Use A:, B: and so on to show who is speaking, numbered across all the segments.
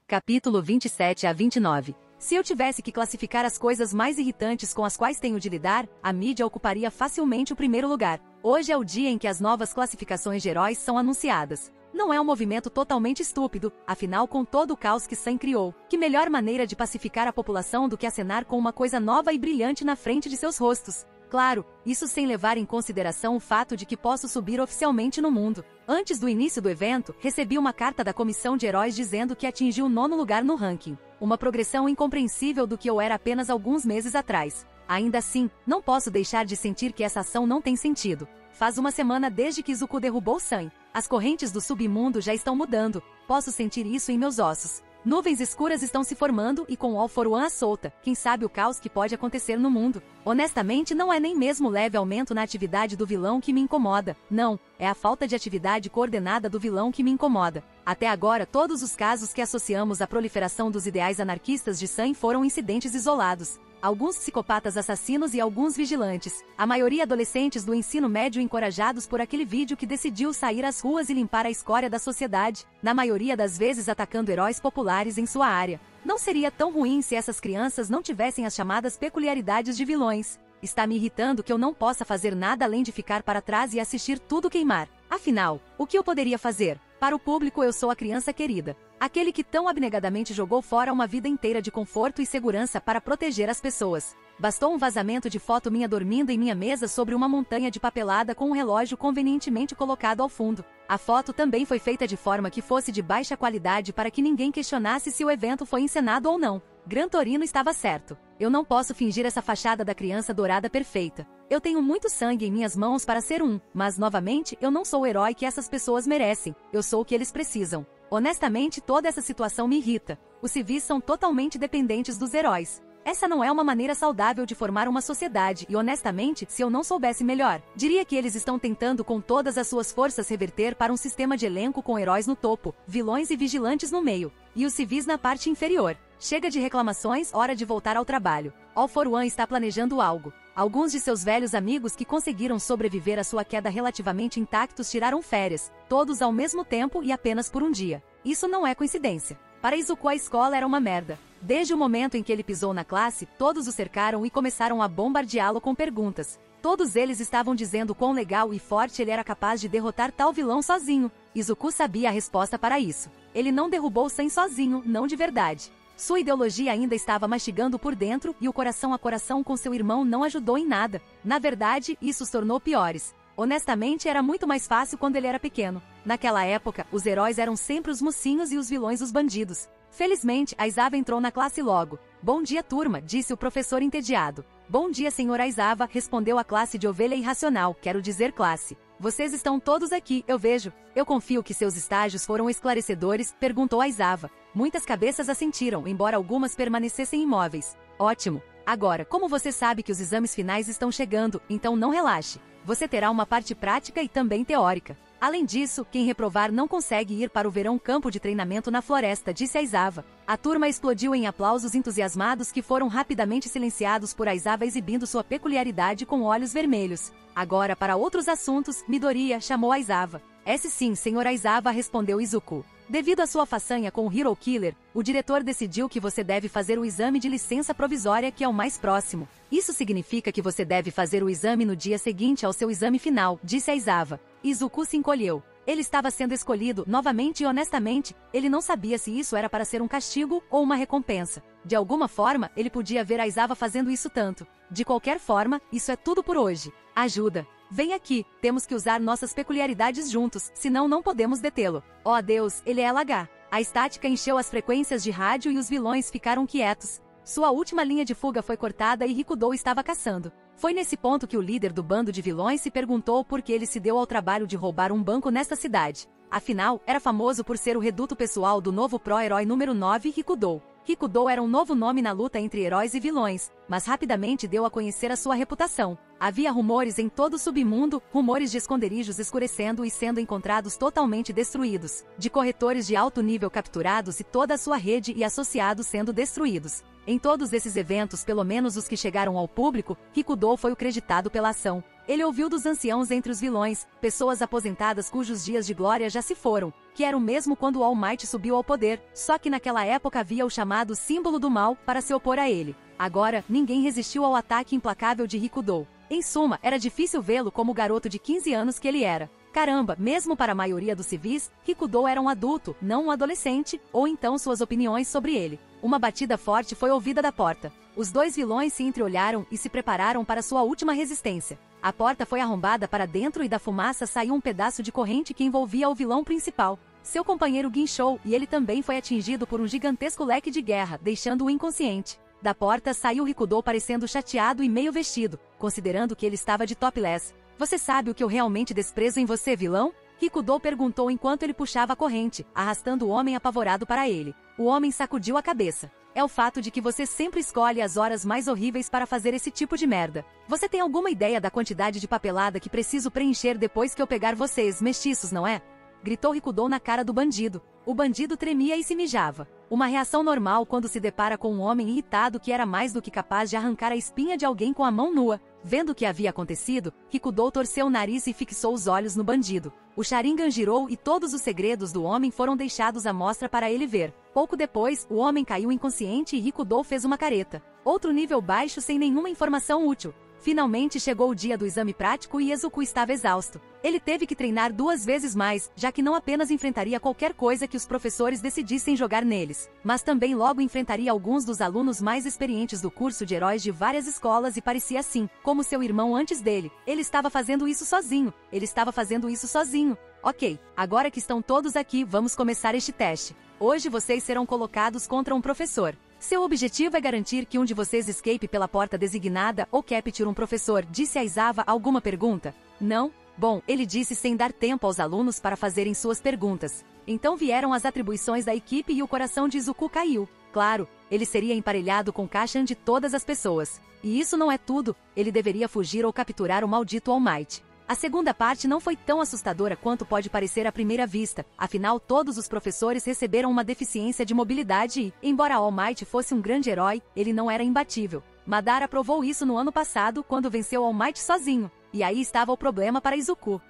A: Capítulo 27 a 29. Se eu tivesse que classificar as coisas mais irritantes com as quais tenho de lidar, a mídia ocuparia facilmente o primeiro lugar. Hoje é o dia em que as novas classificações de heróis são anunciadas. Não é um movimento totalmente estúpido, afinal com todo o caos que Sam criou, que melhor maneira de pacificar a população do que acenar com uma coisa nova e brilhante na frente de seus rostos. Claro, isso sem levar em consideração o fato de que posso subir oficialmente no mundo. Antes do início do evento, recebi uma carta da comissão de heróis dizendo que atingi o 9º lugar no ranking. Uma progressão incompreensível do que eu era apenas alguns meses atrás. Ainda assim, não posso deixar de sentir que essa ação não tem sentido. Faz uma semana desde que Izuku derrubou Sam. As correntes do submundo já estão mudando. Posso sentir isso em meus ossos. Nuvens escuras estão se formando e com All For One à solta, quem sabe o caos que pode acontecer no mundo. Honestamente, não é nem mesmo o leve aumento na atividade do vilão que me incomoda. Não, é a falta de atividade coordenada do vilão que me incomoda. Até agora, todos os casos que associamos à proliferação dos ideais anarquistas de Sam foram incidentes isolados. Alguns psicopatas assassinos e alguns vigilantes. A maioria adolescentes do ensino médio encorajados por aquele vídeo que decidiu sair às ruas e limpar a escória da sociedade, na maioria das vezes atacando heróis populares em sua área. Não seria tão ruim se essas crianças não tivessem as chamadas peculiaridades de vilões. Está me irritando que eu não possa fazer nada além de ficar para trás e assistir tudo queimar. Afinal, o que eu poderia fazer? Para o público eu sou a criança querida. Aquele que tão abnegadamente jogou fora uma vida inteira de conforto e segurança para proteger as pessoas. Bastou um vazamento de foto minha dormindo em minha mesa sobre uma montanha de papelada com um relógio convenientemente colocado ao fundo. A foto também foi feita de forma que fosse de baixa qualidade para que ninguém questionasse se o evento foi encenado ou não. Gran Torino estava certo. Eu não posso fingir essa fachada da criança dourada perfeita. Eu tenho muito sangue em minhas mãos para ser mas novamente, eu não sou o herói que essas pessoas merecem. Eu sou o que eles precisam. Honestamente, toda essa situação me irrita. Os civis são totalmente dependentes dos heróis. Essa não é uma maneira saudável de formar uma sociedade e, honestamente, se eu não soubesse melhor, diria que eles estão tentando com todas as suas forças reverter para um sistema de elenco com heróis no topo, vilões e vigilantes no meio, e os civis na parte inferior. Chega de reclamações, hora de voltar ao trabalho. All For One está planejando algo. Alguns de seus velhos amigos que conseguiram sobreviver à sua queda relativamente intactos tiraram férias, todos ao mesmo tempo e apenas por um dia. Isso não é coincidência. Para Izuku a escola era uma merda. Desde o momento em que ele pisou na classe, todos o cercaram e começaram a bombardeá-lo com perguntas. Todos eles estavam dizendo quão legal e forte ele era capaz de derrotar tal vilão sozinho. Izuku sabia a resposta para isso. Ele não derrubou Sam sozinho, não de verdade. Sua ideologia ainda estava mastigando por dentro e o coração a coração com seu irmão não ajudou em nada. Na verdade, isso os tornou piores. Honestamente, era muito mais fácil quando ele era pequeno. Naquela época, os heróis eram sempre os mocinhos e os vilões os bandidos. Felizmente, Aizawa entrou na classe logo. Bom dia, turma, disse o professor entediado. Bom dia, senhor Aizawa, respondeu a classe de ovelha irracional, quero dizer classe. Vocês estão todos aqui, eu vejo. Eu confio que seus estágios foram esclarecedores, perguntou Aizawa. Muitas cabeças assentiram, embora algumas permanecessem imóveis. Ótimo. Agora, como você sabe que os exames finais estão chegando, então não relaxe. Você terá uma parte prática e também teórica. Além disso, quem reprovar não consegue ir para o verão campo de treinamento na floresta, disse Aizawa. A turma explodiu em aplausos entusiasmados que foram rapidamente silenciados por Aizawa exibindo sua peculiaridade com olhos vermelhos. Agora, para outros assuntos, Midoriya chamou Aizawa. Esse sim, senhor Aizawa, respondeu Izuku. Devido à sua façanha com o Hero Killer, o diretor decidiu que você deve fazer o exame de licença provisória que é o mais próximo. Isso significa que você deve fazer o exame no dia seguinte ao seu exame final, disse Aizawa. Izuku se encolheu. Ele estava sendo escolhido novamente e honestamente, ele não sabia se isso era para ser um castigo ou uma recompensa. De alguma forma, ele podia ver Aizawa fazendo isso tanto. De qualquer forma, isso é tudo por hoje. Ajuda. Vem aqui, temos que usar nossas peculiaridades juntos, senão não podemos detê-lo. Oh Deus, ele é LH. A estática encheu as frequências de rádio e os vilões ficaram quietos. Sua última linha de fuga foi cortada e Rikudo estava caçando. Foi nesse ponto que o líder do bando de vilões se perguntou por que ele se deu ao trabalho de roubar um banco nesta cidade. Afinal, era famoso por ser o reduto pessoal do novo pró-herói número 9, Rikudo. Rikudo era um novo nome na luta entre heróis e vilões, mas rapidamente deu a conhecer a sua reputação. Havia rumores em todo o submundo, rumores de esconderijos escurecendo e sendo encontrados totalmente destruídos, de corretores de alto nível capturados e toda a sua rede e associados sendo destruídos. Em todos esses eventos, pelo menos os que chegaram ao público, Rikudo foi o creditado pela ação. Ele ouviu dos anciãos entre os vilões, pessoas aposentadas cujos dias de glória já se foram. que era o mesmo quando o All Might subiu ao poder, só que naquela época havia o chamado símbolo do mal para se opor a ele. Agora, ninguém resistiu ao ataque implacável de Rikudo. Em suma, era difícil vê-lo como o garoto de 15 anos que ele era. Caramba, mesmo para a maioria dos civis, Rikudo era um adulto, não um adolescente, ou então suas opiniões sobre ele. Uma batida forte foi ouvida da porta. Os dois vilões se entreolharam e se prepararam para sua última resistência. A porta foi arrombada para dentro e da fumaça saiu um pedaço de corrente que envolvia o vilão principal. Seu companheiro guinchou e ele também foi atingido por um gigantesco leque de guerra, deixando-o inconsciente. Da porta saiu Rikudo parecendo chateado e meio vestido, considerando que ele estava de topless. Você sabe o que eu realmente desprezo em você, vilão? Rikudo perguntou enquanto ele puxava a corrente, arrastando o homem apavorado para ele. O homem sacudiu a cabeça. É o fato de que você sempre escolhe as horas mais horríveis para fazer esse tipo de merda. Você tem alguma ideia da quantidade de papelada que preciso preencher depois que eu pegar vocês, mestiços, não é? Gritou Rikudo na cara do bandido. O bandido tremia e se mijava. Uma reação normal quando se depara com um homem irritado que era mais do que capaz de arrancar a espinha de alguém com a mão nua. Vendo o que havia acontecido, Rikudo torceu o nariz e fixou os olhos no bandido. O Sharingan girou e todos os segredos do homem foram deixados à mostra para ele ver. Pouco depois, o homem caiu inconsciente e Rikudo fez uma careta. Outro nível baixo sem nenhuma informação útil. Finalmente chegou o dia do exame prático e Izuku estava exausto. Ele teve que treinar 2 vezes mais, já que não apenas enfrentaria qualquer coisa que os professores decidissem jogar neles, mas também logo enfrentaria alguns dos alunos mais experientes do curso de heróis de várias escolas e parecia assim, como seu irmão antes dele. Ele estava fazendo isso sozinho. Ok, agora que estão todos aqui, vamos começar este teste. Hoje vocês serão colocados contra um professor. Seu objetivo é garantir que um de vocês escape pela porta designada ou capture um professor, disse Aizawa. Alguma pergunta? Não? Bom, ele disse sem dar tempo aos alunos para fazerem suas perguntas. Então vieram as atribuições da equipe e o coração de Izuku caiu. Claro, ele seria emparelhado com Kashan de todas as pessoas. E isso não é tudo, ele deveria fugir ou capturar o maldito All Might. A segunda parte não foi tão assustadora quanto pode parecer à primeira vista, afinal todos os professores receberam uma deficiência de mobilidade e, embora All Might fosse um grande herói, ele não era imbatível. Madara provou isso no ano passado quando venceu All Might sozinho, e aí estava o problema para Izuku.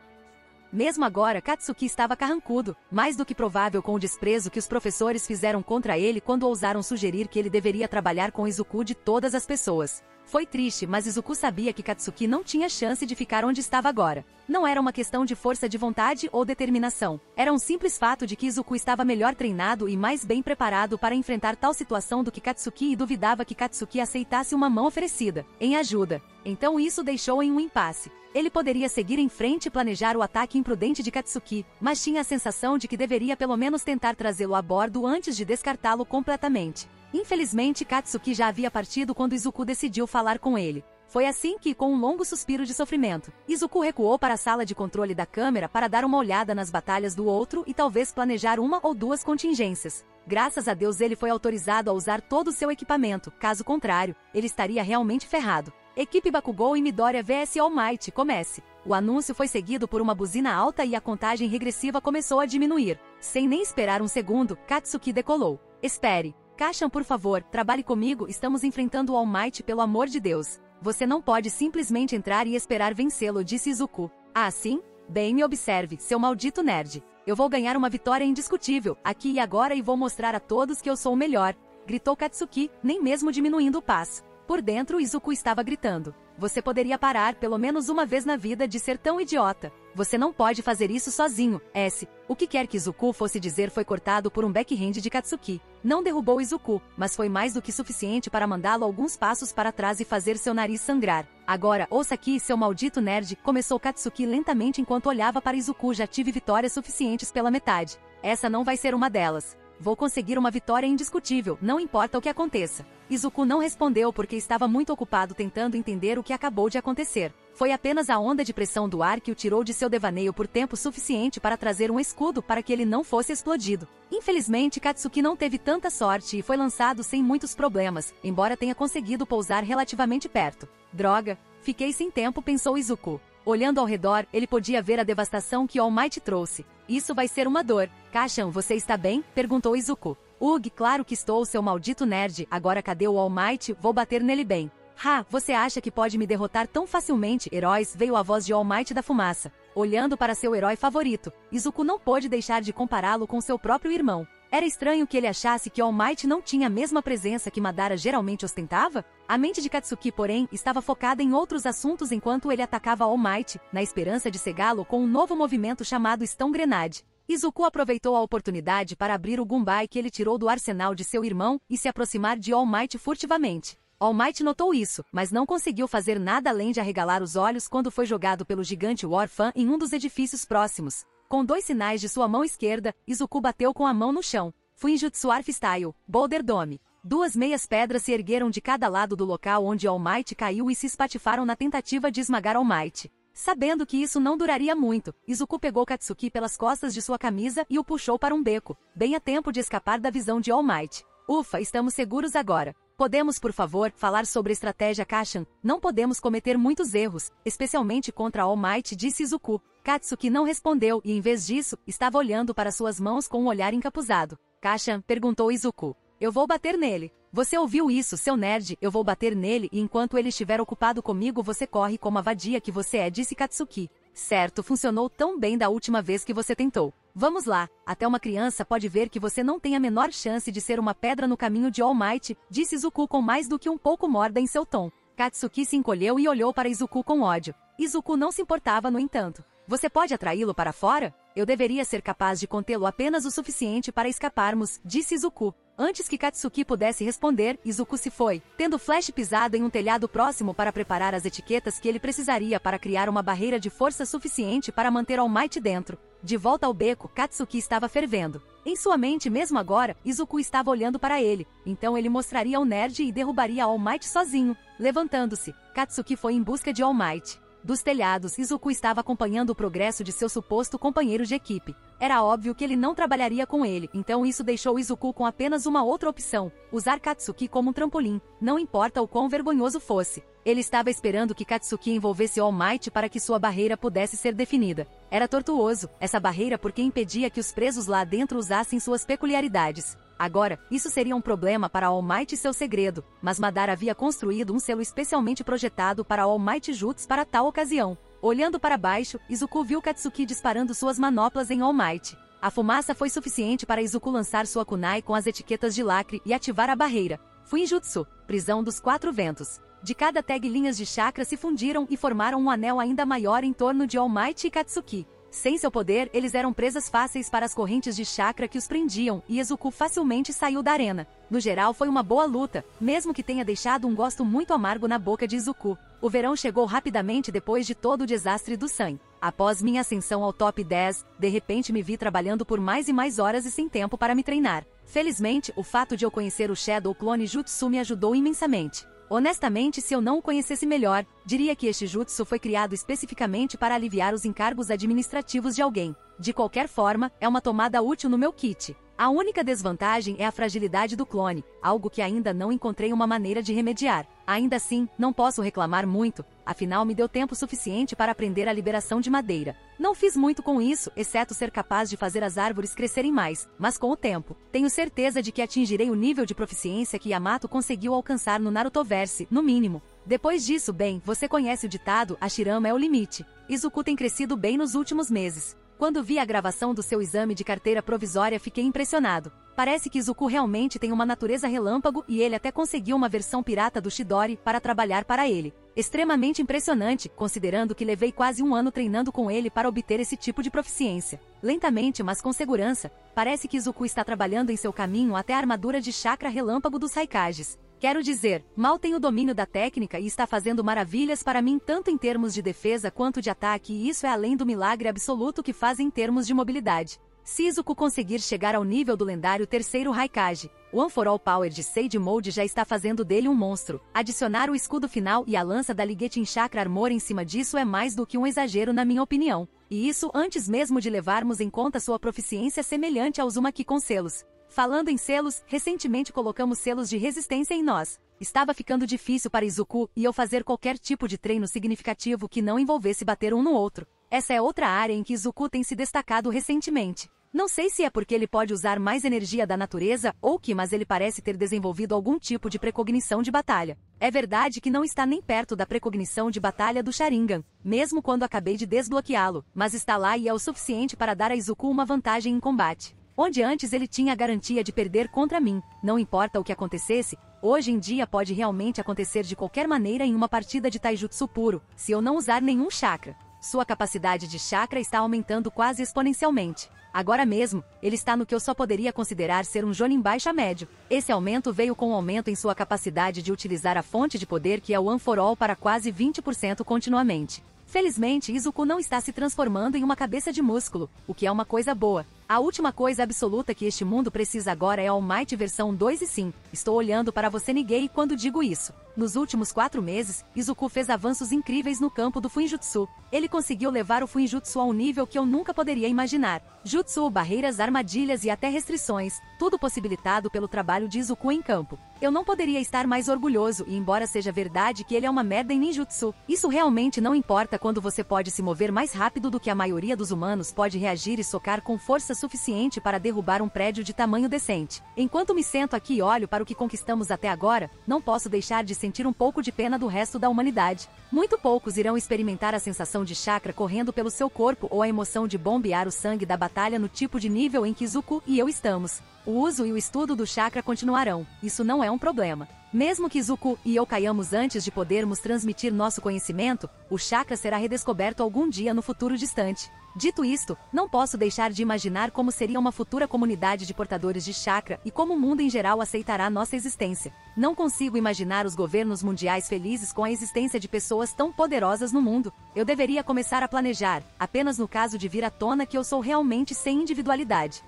A: Mesmo agora, Katsuki estava carrancudo, mais do que provável com o desprezo que os professores fizeram contra ele quando ousaram sugerir que ele deveria trabalhar com Izuku de todas as pessoas. Foi triste, mas Izuku sabia que Katsuki não tinha chance de ficar onde estava agora. Não era uma questão de força de vontade ou determinação. Era um simples fato de que Izuku estava melhor treinado e mais bem preparado para enfrentar tal situação do que Katsuki e duvidava que Katsuki aceitasse uma mão oferecida, em ajuda. Então isso deixou em um impasse. Ele poderia seguir em frente e planejar o ataque imprudente de Katsuki, mas tinha a sensação de que deveria pelo menos tentar trazê-lo a bordo antes de descartá-lo completamente. Infelizmente, Katsuki já havia partido quando Izuku decidiu falar com ele. Foi assim que, com um longo suspiro de sofrimento, Izuku recuou para a sala de controle da câmera para dar uma olhada nas batalhas do outro e talvez planejar 1 ou 2 contingências. Graças a Deus ele foi autorizado a usar todo o seu equipamento, caso contrário, ele estaria realmente ferrado. Equipe Bakugou e Midoriya vs All Might, comece. O anúncio foi seguido por uma buzina alta e a contagem regressiva começou a diminuir. Sem nem esperar um segundo, Katsuki decolou. Espere. Kashan, por favor, trabalhe comigo, estamos enfrentando o All Might, pelo amor de Deus. Você não pode simplesmente entrar e esperar vencê-lo, disse Izuku. Ah, sim? Bem, me observe, seu maldito nerd. Eu vou ganhar uma vitória indiscutível, aqui e agora, e vou mostrar a todos que eu sou o melhor. Gritou Katsuki, nem mesmo diminuindo o passo. Por dentro, Izuku estava gritando. Você poderia parar pelo menos uma vez na vida de ser tão idiota. Você não pode fazer isso sozinho, S. O que quer que Izuku fosse dizer foi cortado por um backhand de Katsuki. Não derrubou Izuku, mas foi mais do que suficiente para mandá-lo alguns passos para trás e fazer seu nariz sangrar. Agora, ouça aqui, seu maldito nerd, começou Katsuki lentamente enquanto olhava para Izuku. Já tive vitórias suficientes pela metade. Essa não vai ser uma delas. Vou conseguir uma vitória indiscutível, não importa o que aconteça. Izuku não respondeu porque estava muito ocupado tentando entender o que acabou de acontecer. Foi apenas a onda de pressão do ar que o tirou de seu devaneio por tempo suficiente para trazer um escudo para que ele não fosse explodido. Infelizmente, Katsuki não teve tanta sorte e foi lançado sem muitos problemas, embora tenha conseguido pousar relativamente perto. Droga, fiquei sem tempo, pensou Izuku. Olhando ao redor, ele podia ver a devastação que All Might trouxe. Isso vai ser uma dor. Kashan, você está bem? Perguntou Izuku. Ugh, claro que estou, seu maldito nerd. Agora cadê o All Might? Vou bater nele bem. Ha, você acha que pode me derrotar tão facilmente? Heróis, veio a voz de All Might da fumaça. Olhando para seu herói favorito, Izuku não pôde deixar de compará-lo com seu próprio irmão. Era estranho que ele achasse que All Might não tinha a mesma presença que Madara geralmente ostentava? A mente de Katsuki, porém, estava focada em outros assuntos enquanto ele atacava All Might, na esperança de cegá-lo com um novo movimento chamado Stone Grenade. Izuku aproveitou a oportunidade para abrir o Gunbai que ele tirou do arsenal de seu irmão e se aproximar de All Might furtivamente. All Might notou isso, mas não conseguiu fazer nada além de arregalar os olhos quando foi jogado pelo gigante War Fan em um dos edifícios próximos. Com 2 sinais de sua mão esquerda, Izuku bateu com a mão no chão. Fuinjutsu Arf Style, Boulder Dome. 2 meias pedras se ergueram de cada lado do local onde All Might caiu e se espatifaram na tentativa de esmagar All Might. Sabendo que isso não duraria muito, Izuku pegou Katsuki pelas costas de sua camisa e o puxou para um beco, bem a tempo de escapar da visão de All Might. Ufa, estamos seguros agora. Podemos, por favor, falar sobre a estratégia Kashan? Não podemos cometer muitos erros, especialmente contra All Might, disse Izuku. Katsuki não respondeu e, em vez disso, estava olhando para suas mãos com um olhar encapuzado. Kashan, perguntou Izuku. Eu vou bater nele. Você ouviu isso, seu nerd? Eu vou bater nele e enquanto ele estiver ocupado comigo você corre como a vadia que você é, disse Katsuki. Certo, funcionou tão bem da última vez que você tentou. Vamos lá, até uma criança pode ver que você não tem a menor chance de ser uma pedra no caminho de All Might, disse Izuku com mais do que um pouco morda em seu tom. Katsuki se encolheu e olhou para Izuku com ódio. Izuku não se importava, no entanto. Você pode atraí-lo para fora? Eu deveria ser capaz de contê-lo apenas o suficiente para escaparmos, disse Izuku. Antes que Katsuki pudesse responder, Izuku se foi, tendo Flash pisado em um telhado próximo para preparar as etiquetas que ele precisaria para criar uma barreira de força suficiente para manter All Might dentro. De volta ao beco, Katsuki estava fervendo. Em sua mente mesmo agora, Izuku estava olhando para ele, então ele mostraria ao nerd e derrubaria All Might sozinho. Levantando-se, Katsuki foi em busca de All Might. Dos telhados, Izuku estava acompanhando o progresso de seu suposto companheiro de equipe. Era óbvio que ele não trabalharia com ele, então isso deixou Izuku com apenas uma outra opção, usar Katsuki como um trampolim, não importa o quão vergonhoso fosse. Ele estava esperando que Katsuki envolvesse All Might para que sua barreira pudesse ser definida. Era tortuoso, essa barreira porque impedia que os presos lá dentro usassem suas peculiaridades. Agora, isso seria um problema para All Might e seu segredo, mas Madara havia construído um selo especialmente projetado para All Might Jutsu para tal ocasião. Olhando para baixo, Izuku viu Katsuki disparando suas manoplas em All Might. A fumaça foi suficiente para Izuku lançar sua kunai com as etiquetas de lacre e ativar a barreira. Fuinjutsu, prisão dos 4 ventos. De cada tag linhas de chakra se fundiram e formaram um anel ainda maior em torno de All Might e Katsuki. Sem seu poder, eles eram presas fáceis para as correntes de chakra que os prendiam, e Izuku facilmente saiu da arena. No geral foi uma boa luta, mesmo que tenha deixado um gosto muito amargo na boca de Izuku. O verão chegou rapidamente depois de todo o desastre do Sun. Após minha ascensão ao top 10, de repente me vi trabalhando por mais e mais horas e sem tempo para me treinar. Felizmente, o fato de eu conhecer o Shadow Clone Jutsu me ajudou imensamente. Honestamente, se eu não o conhecesse melhor, diria que este jutsu foi criado especificamente para aliviar os encargos administrativos de alguém. De qualquer forma, é uma tomada útil no meu kit. A única desvantagem é a fragilidade do clone, algo que ainda não encontrei uma maneira de remediar. Ainda assim, não posso reclamar muito, afinal me deu tempo suficiente para aprender a liberação de madeira. Não fiz muito com isso, exceto ser capaz de fazer as árvores crescerem mais, mas com o tempo, tenho certeza de que atingirei o nível de proficiência que Yamato conseguiu alcançar no Narutoverse, no mínimo. Depois disso, bem, você conhece o ditado, Hashirama é o limite. Izuku tem crescido bem nos últimos meses. Quando vi a gravação do seu exame de carteira provisória fiquei impressionado. Parece que Izuku realmente tem uma natureza relâmpago e ele até conseguiu uma versão pirata do Chidori para trabalhar para ele. Extremamente impressionante, considerando que levei quase um ano treinando com ele para obter esse tipo de proficiência. Lentamente, mas com segurança, parece que Izuku está trabalhando em seu caminho até a armadura de chakra relâmpago dos Raikages. Quero dizer, mal tenho domínio da técnica e está fazendo maravilhas para mim tanto em termos de defesa quanto de ataque e isso é além do milagre absoluto que faz em termos de mobilidade. Se Izuku conseguir chegar ao nível do lendário terceiro Raikage, o One for All Power de Sage Mode já está fazendo dele um monstro. Adicionar o escudo final e a lança da Ligetin Chakra Armor em cima disso é mais do que um exagero na minha opinião. E isso antes mesmo de levarmos em conta sua proficiência semelhante ao Uzumaki com selos. Falando em selos, recentemente colocamos selos de resistência em nós. Estava ficando difícil para Izuku e eu fazer qualquer tipo de treino significativo que não envolvesse bater um no outro. Essa é outra área em que Izuku tem se destacado recentemente. Não sei se é porque ele pode usar mais energia da natureza ou que, mas ele parece ter desenvolvido algum tipo de precognição de batalha. É verdade que não está nem perto da precognição de batalha do Sharingan, mesmo quando acabei de desbloqueá-lo, mas está lá e é o suficiente para dar a Izuku uma vantagem em combate. Onde antes ele tinha a garantia de perder contra mim, não importa o que acontecesse, hoje em dia pode realmente acontecer de qualquer maneira em uma partida de taijutsu puro, se eu não usar nenhum chakra. Sua capacidade de chakra está aumentando quase exponencialmente. Agora mesmo, ele está no que eu só poderia considerar ser um Jonin baixa médio. Esse aumento veio com um aumento em sua capacidade de utilizar a fonte de poder que é o One for All para quase 20% continuamente. Felizmente, Izuku não está se transformando em uma cabeça de músculo, o que é uma coisa boa. A última coisa absoluta que este mundo precisa agora é a All Might versão 2 e sim, estou olhando para você Nigei quando digo isso. Nos últimos 4 meses, Izuku fez avanços incríveis no campo do Fuinjutsu. Ele conseguiu levar o Fuinjutsu a um nível que eu nunca poderia imaginar. Jutsu, barreiras, armadilhas e até restrições, tudo possibilitado pelo trabalho de Izuku em campo. Eu não poderia estar mais orgulhoso e embora seja verdade que ele é uma merda em ninjutsu, isso realmente não importa quando você pode se mover mais rápido do que a maioria dos humanos pode reagir e socar com força suficiente para derrubar um prédio de tamanho decente. Enquanto me sento aqui e olho para o que conquistamos até agora, não posso deixar de sentir um pouco de pena do resto da humanidade. Muito poucos irão experimentar a sensação de chakra correndo pelo seu corpo ou a emoção de bombear o sangue da batalha no tipo de nível em que Izuku e eu estamos. O uso e o estudo do chakra continuarão, isso não é um problema. Mesmo que Izuku e eu caiamos antes de podermos transmitir nosso conhecimento, o chakra será redescoberto algum dia no futuro distante. Dito isto, não posso deixar de imaginar como seria uma futura comunidade de portadores de chakra e como o mundo em geral aceitará nossa existência. Não consigo imaginar os governos mundiais felizes com a existência de pessoas tão poderosas no mundo. Eu deveria começar a planejar, apenas no caso de vir à tona que eu sou realmente sem individualidade.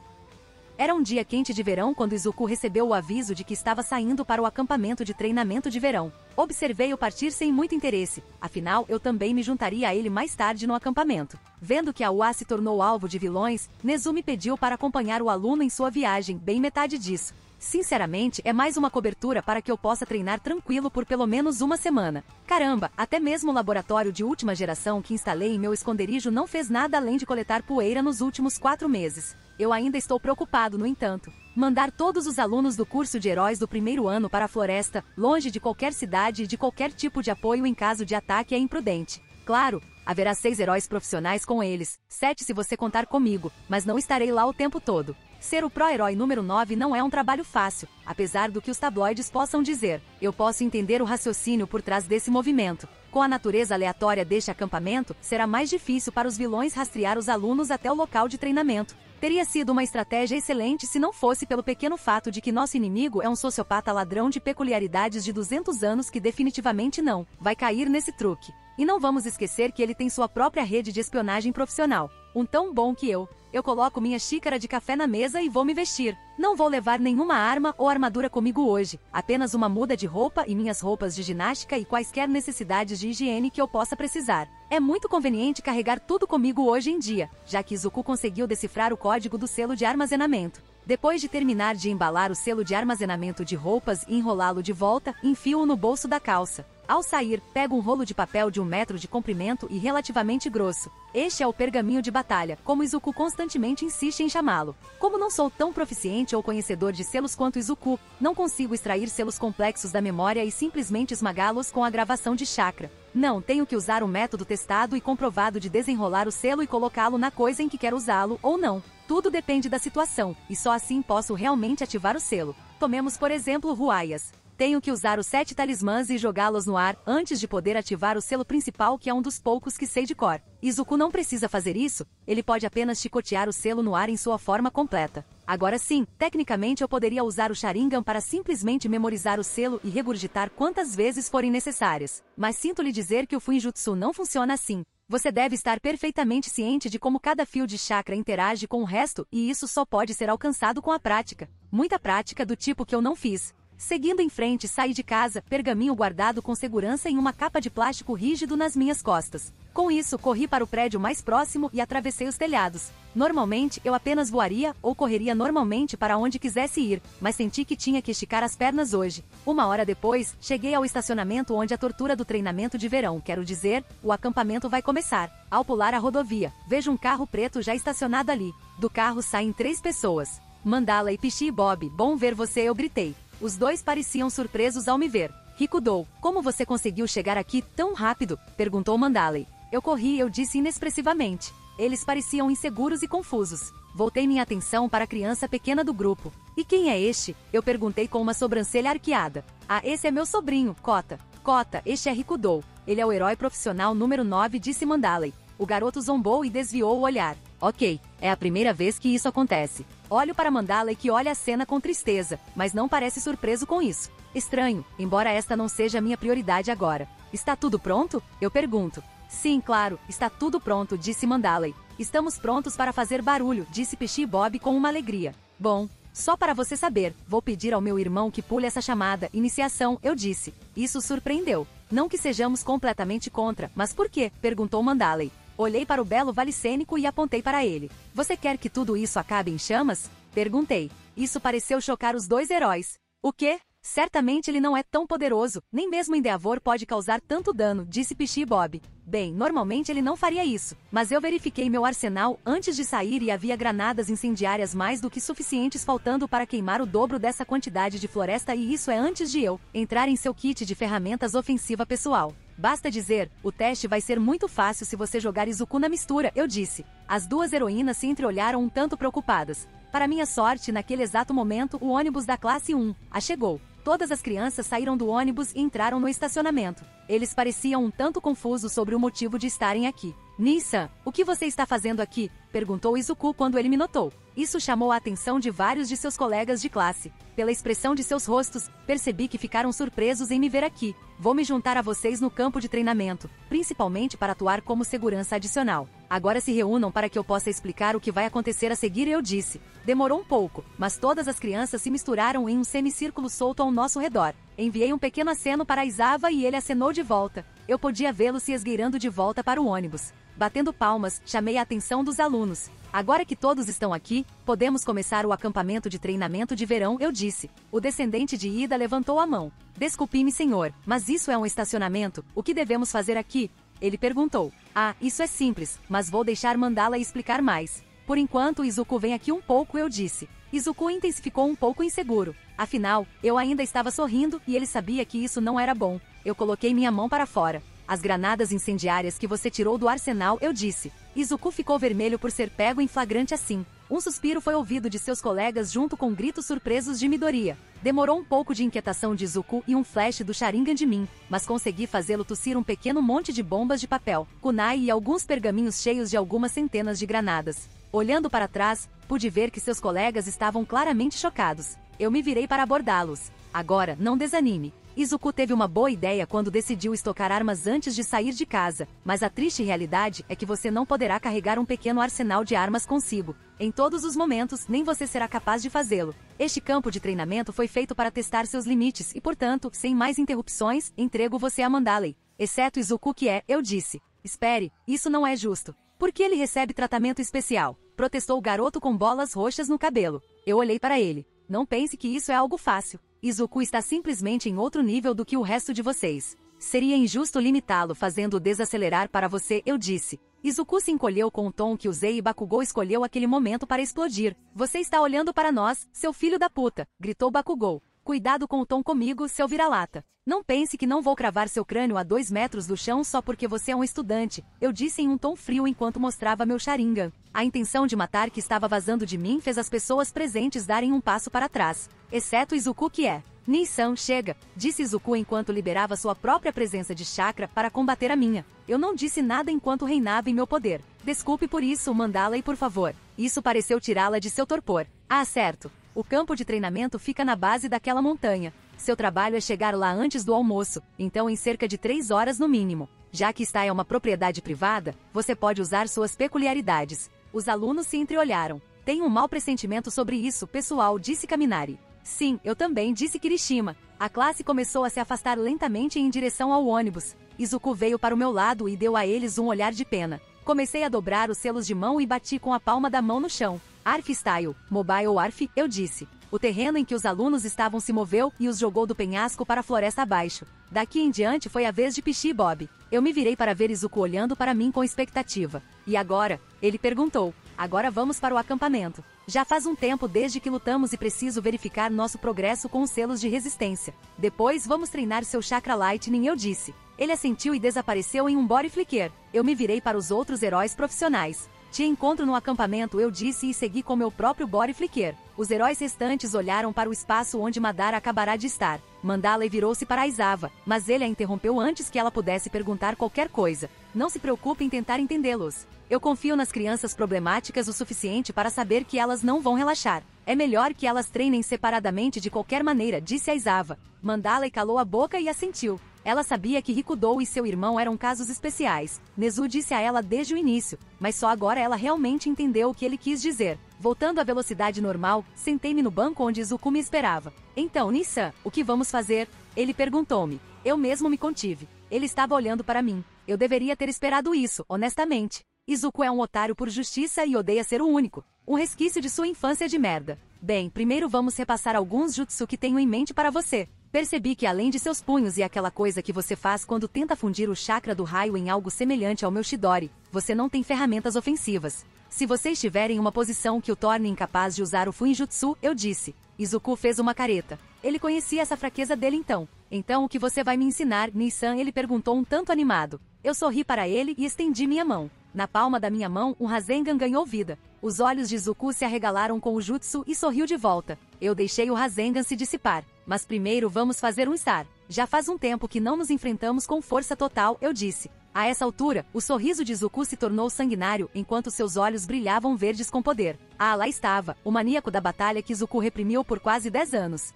A: Era um dia quente de verão quando Izuku recebeu o aviso de que estava saindo para o acampamento de treinamento de verão. Observei-o partir sem muito interesse, afinal eu também me juntaria a ele mais tarde no acampamento. Vendo que a UA se tornou alvo de vilões, Nezu me pediu para acompanhar o aluno em sua viagem, bem metade disso. Sinceramente, é mais uma cobertura para que eu possa treinar tranquilo por pelo menos uma semana. Caramba, até mesmo o laboratório de última geração que instalei em meu esconderijo não fez nada além de coletar poeira nos últimos 4 meses. Eu ainda estou preocupado, no entanto. Mandar todos os alunos do curso de heróis do primeiro ano para a floresta, longe de qualquer cidade e de qualquer tipo de apoio em caso de ataque é imprudente. Claro, haverá 6 heróis profissionais com eles, 7 se você contar comigo, mas não estarei lá o tempo todo. Ser o pró-herói número 9 não é um trabalho fácil, apesar do que os tabloides possam dizer. Eu posso entender o raciocínio por trás desse movimento. Com a natureza aleatória deste acampamento, será mais difícil para os vilões rastrear os alunos até o local de treinamento. Teria sido uma estratégia excelente se não fosse pelo pequeno fato de que nosso inimigo é um sociopata ladrão de peculiaridades de 200 anos que definitivamente não vai cair nesse truque. E não vamos esquecer que ele tem sua própria rede de espionagem profissional. Um tão bom que eu coloco minha xícara de café na mesa e vou me vestir. Não vou levar nenhuma arma ou armadura comigo hoje, apenas uma muda de roupa e minhas roupas de ginástica e quaisquer necessidades de higiene que eu possa precisar. É muito conveniente carregar tudo comigo hoje em dia, já que Izuku conseguiu decifrar o código do selo de armazenamento. Depois de terminar de embalar o selo de armazenamento de roupas e enrolá-lo de volta, enfio-o no bolso da calça. Ao sair, pego um rolo de papel de 1 metro de comprimento e relativamente grosso. Este é o pergaminho de batalha, como Izuku constantemente insiste em chamá-lo. Como não sou tão proficiente ou conhecedor de selos quanto Izuku, não consigo extrair selos complexos da memória e simplesmente esmagá-los com a gravação de chakra. Não, tenho que usar um método testado e comprovado de desenrolar o selo e colocá-lo na coisa em que quero usá-lo, ou não. Tudo depende da situação, e só assim posso realmente ativar o selo. Tomemos por exemplo Ruaias. Tenho que usar os 7 talismãs e jogá-los no ar antes de poder ativar o selo principal, que é um dos poucos que sei de cor. Izuku não precisa fazer isso, ele pode apenas chicotear o selo no ar em sua forma completa. Agora sim, tecnicamente eu poderia usar o Sharingan para simplesmente memorizar o selo e regurgitar quantas vezes forem necessárias. Mas sinto lhe dizer que o Fuinjutsu não funciona assim. Você deve estar perfeitamente ciente de como cada fio de chakra interage com o resto, e isso só pode ser alcançado com a prática. Muita prática do tipo que eu não fiz. Seguindo em frente, saí de casa, pergaminho guardado com segurança em uma capa de plástico rígido nas minhas costas. Com isso, corri para o prédio mais próximo e atravessei os telhados. Normalmente, eu apenas voaria ou correria normalmente para onde quisesse ir, mas senti que tinha que esticar as pernas hoje. 1 hora depois, cheguei ao estacionamento onde a tortura do treinamento de verão, quero dizer, o acampamento vai começar. Ao pular a rodovia, vejo um carro preto já estacionado ali. Do carro saem 3 pessoas. Mandala e Pichi e Bob, bom ver você, eu gritei. Os dois pareciam surpresos ao me ver. Rikudou, como você conseguiu chegar aqui tão rápido? Perguntou Mandalay. Eu corri, eu disse inexpressivamente. Eles pareciam inseguros e confusos. Voltei minha atenção para a criança pequena do grupo. E quem é este? Eu perguntei com uma sobrancelha arqueada. Ah, esse é meu sobrinho, Kota. Kota, este é Rikudou. Ele é o herói profissional número 9, disse Mandalay. O garoto zombou e desviou o olhar. Ok, é a primeira vez que isso acontece. Olho para Mandalay que olha a cena com tristeza, mas não parece surpreso com isso. Estranho, embora esta não seja minha prioridade agora. Está tudo pronto? Eu pergunto. Sim, claro, está tudo pronto, disse Mandalay. Estamos prontos para fazer barulho, disse Pichi e Bob com uma alegria. Bom, só para você saber, vou pedir ao meu irmão que pule essa chamada iniciação, eu disse. Isso surpreendeu. Não que sejamos completamente contra, mas por quê? Perguntou Mandalay. Olhei para o belo vale cênico e apontei para ele. Você quer que tudo isso acabe em chamas? Perguntei. Isso pareceu chocar os dois heróis. O quê? Certamente ele não é tão poderoso, nem mesmo Endeavor pode causar tanto dano, disse Pichi e Bob. Bem, normalmente ele não faria isso, mas eu verifiquei meu arsenal antes de sair e havia granadas incendiárias mais do que suficientes faltando para queimar o dobro dessa quantidade de floresta e isso é antes de eu entrar em seu kit de ferramentas ofensiva pessoal. Basta dizer, o teste vai ser muito fácil se você jogar Izuku na mistura, eu disse. As duas heroínas se entreolharam um tanto preocupadas. Para minha sorte, naquele exato momento, o ônibus da classe 1 chegou. Todas as crianças saíram do ônibus e entraram no estacionamento. Eles pareciam um tanto confusos sobre o motivo de estarem aqui. Nissan, o que você está fazendo aqui? Perguntou Izuku quando ele me notou. Isso chamou a atenção de vários de seus colegas de classe. Pela expressão de seus rostos, percebi que ficaram surpresos em me ver aqui. Vou me juntar a vocês no campo de treinamento, principalmente para atuar como segurança adicional. Agora se reúnam para que eu possa explicar o que vai acontecer a seguir, eu disse. Demorou um pouco, mas todas as crianças se misturaram em um semicírculo solto ao nosso redor. Enviei um pequeno aceno para Aizawa e ele acenou de volta. Eu podia vê-lo se esgueirando de volta para o ônibus. Batendo palmas, chamei a atenção dos alunos. Agora que todos estão aqui, podemos começar o acampamento de treinamento de verão, eu disse. O descendente de Ida levantou a mão. Desculpe-me, senhor, mas isso é um estacionamento, o que devemos fazer aqui? Ele perguntou. Ah, isso é simples, mas vou deixar Mandala explicar mais. Por enquanto, Izuku vem aqui um pouco, eu disse. Izuku intensificou um pouco inseguro. Afinal, eu ainda estava sorrindo e ele sabia que isso não era bom. Eu coloquei minha mão para fora. As granadas incendiárias que você tirou do arsenal, eu disse. Izuku ficou vermelho por ser pego em flagrante assim. Um suspiro foi ouvido de seus colegas junto com gritos surpresos de Midoriya. Demorou um pouco de inquietação de Izuku e um flash do Sharingan de mim, mas consegui fazê-lo tossir um pequeno monte de bombas de papel, kunai e alguns pergaminhos cheios de algumas centenas de granadas. Olhando para trás, pude ver que seus colegas estavam claramente chocados. Eu me virei para abordá-los. Agora, não desanime. Izuku teve uma boa ideia quando decidiu estocar armas antes de sair de casa, mas a triste realidade é que você não poderá carregar um pequeno arsenal de armas consigo. Em todos os momentos, nem você será capaz de fazê-lo. Este campo de treinamento foi feito para testar seus limites e, portanto, sem mais interrupções, entrego você a Mandalay. Exceto Izuku que é, eu disse. Espere, isso não é justo. Por que ele recebe tratamento especial? Protestou o garoto com bolas roxas no cabelo. Eu olhei para ele. Não pense que isso é algo fácil. Izuku está simplesmente em outro nível do que o resto de vocês. Seria injusto limitá-lo fazendo-o desacelerar para você, eu disse. Izuku se encolheu com o tom que usei e Bakugou escolheu aquele momento para explodir. Você está olhando para nós, seu filho da puta, gritou Bakugou. Cuidado com o tom comigo, seu vira-lata. Não pense que não vou cravar seu crânio a 2 metros do chão só porque você é um estudante, eu disse em um tom frio enquanto mostrava meu Sharingan. A intenção de matar que estava vazando de mim fez as pessoas presentes darem um passo para trás. Exceto Izuku que é. Nissan, chega, disse Izuku enquanto liberava sua própria presença de chakra para combater a minha. Eu não disse nada enquanto reinava em meu poder. Desculpe por isso, Mandalay, por favor. Isso pareceu tirá-la de seu torpor. Ah, certo. O campo de treinamento fica na base daquela montanha. Seu trabalho é chegar lá antes do almoço, então em cerca de 3 horas no mínimo. Já que esta é uma propriedade privada, você pode usar suas peculiaridades. Os alunos se entreolharam. Tenho um mau pressentimento sobre isso, pessoal, disse Kaminari. Sim, eu também, disse Kirishima. A classe começou a se afastar lentamente em direção ao ônibus. Izuku veio para o meu lado e deu a eles um olhar de pena. Comecei a dobrar os selos de mão e bati com a palma da mão no chão. Arf Style, Mobile Arf, eu disse. O terreno em que os alunos estavam se moveu e os jogou do penhasco para a floresta abaixo. Daqui em diante foi a vez de Pichi e Bob. Eu me virei para ver Izuku olhando para mim com expectativa. E agora? Ele perguntou. Agora vamos para o acampamento. Já faz um tempo desde que lutamos e preciso verificar nosso progresso com os selos de resistência. Depois vamos treinar seu Chakra Lightning, eu disse. Ele assentiu e desapareceu em um body flicker. Eu me virei para os outros heróis profissionais. Te encontro no acampamento, eu disse e segui com meu próprio body flicker. Os heróis restantes olharam para o espaço onde Madara acabará de estar. Mandala virou-se para Aizawa, mas ele a interrompeu antes que ela pudesse perguntar qualquer coisa. Não se preocupe em tentar entendê-los. Eu confio nas crianças problemáticas o suficiente para saber que elas não vão relaxar. É melhor que elas treinem separadamente de qualquer maneira, disse Aizawa. Mandala calou a boca e assentiu. Ela sabia que Rikudou e seu irmão eram casos especiais. Nezu disse a ela desde o início, mas só agora ela realmente entendeu o que ele quis dizer. Voltando à velocidade normal, sentei-me no banco onde Izuku me esperava. Então, Nissan, o que vamos fazer? Ele perguntou-me. Eu mesmo me contive. Ele estava olhando para mim. Eu deveria ter esperado isso, honestamente. Izuku é um otário por justiça e odeia ser o único. Um resquício de sua infância de merda. Bem, primeiro vamos repassar alguns jutsu que tenho em mente para você. Percebi que além de seus punhos e aquela coisa que você faz quando tenta fundir o chakra do raio em algo semelhante ao meu Chidori, você não tem ferramentas ofensivas. Se você estiver em uma posição que o torne incapaz de usar o Fuinjutsu, eu disse. Izuku fez uma careta. Ele conhecia essa fraqueza dele então. Então o que você vai me ensinar, Nissan? Ele perguntou um tanto animado. Eu sorri para ele e estendi minha mão. Na palma da minha mão, um Rasengan ganhou vida. Os olhos de Izuku se arregalaram com o jutsu e sorriu de volta. Eu deixei o Rasengan se dissipar. Mas primeiro vamos fazer um Star. Já faz um tempo que não nos enfrentamos com força total, eu disse. A essa altura, o sorriso de Izuku se tornou sanguinário enquanto seus olhos brilhavam verdes com poder. Ah, lá estava, o maníaco da batalha que Izuku reprimiu por quase 10 anos.